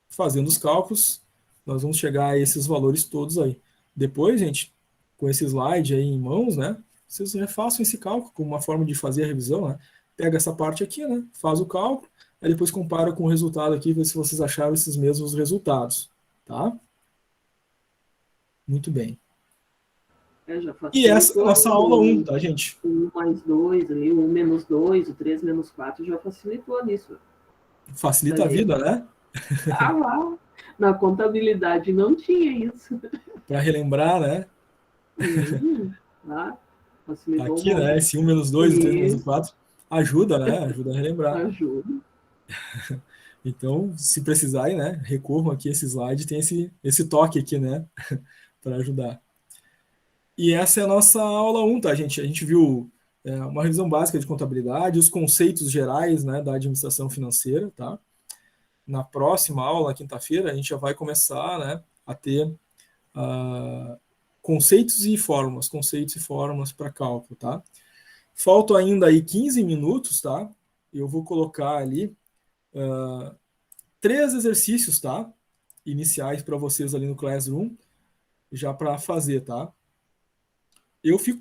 fazendo os cálculos, nós vamos chegar a esses valores todos aí. Depois, gente, com esse slide aí em mãos, né? Vocês refaçam esse cálculo como uma forma de fazer a revisão, né? Pega essa parte aqui, né? Faz o cálculo, aí depois compara com o resultado aqui, ver se vocês acharam esses mesmos resultados, tá? Muito bem. Já E essa é a nossa aula 1, tá, gente? O 1 mais 2, ali, o 1 menos 2, o 3 menos 4 já facilitou nisso. Facilita a vida, né? Ah lá, na contabilidade não tinha isso. Para relembrar, né? Facilitou Aqui, né? Esse 1 menos 2, o 3 menos o 4 ajuda, né? Ajuda a relembrar. Ajuda. Então, se precisarem, né? Recorram aqui a esse slide, tem esse toque aqui, né? Para ajudar. E essa é a nossa aula 1, tá, gente? A gente viu uma revisão básica de contabilidade, os conceitos gerais, né, da administração financeira, tá? Na próxima aula, quinta-feira, a gente já vai começar, né, a ter conceitos e fórmulas para cálculo, tá? Faltam ainda aí 15 minutos, tá? Eu vou colocar ali 3 exercícios, tá? Iniciais para vocês ali no Classroom, já para fazer, tá? Eu fico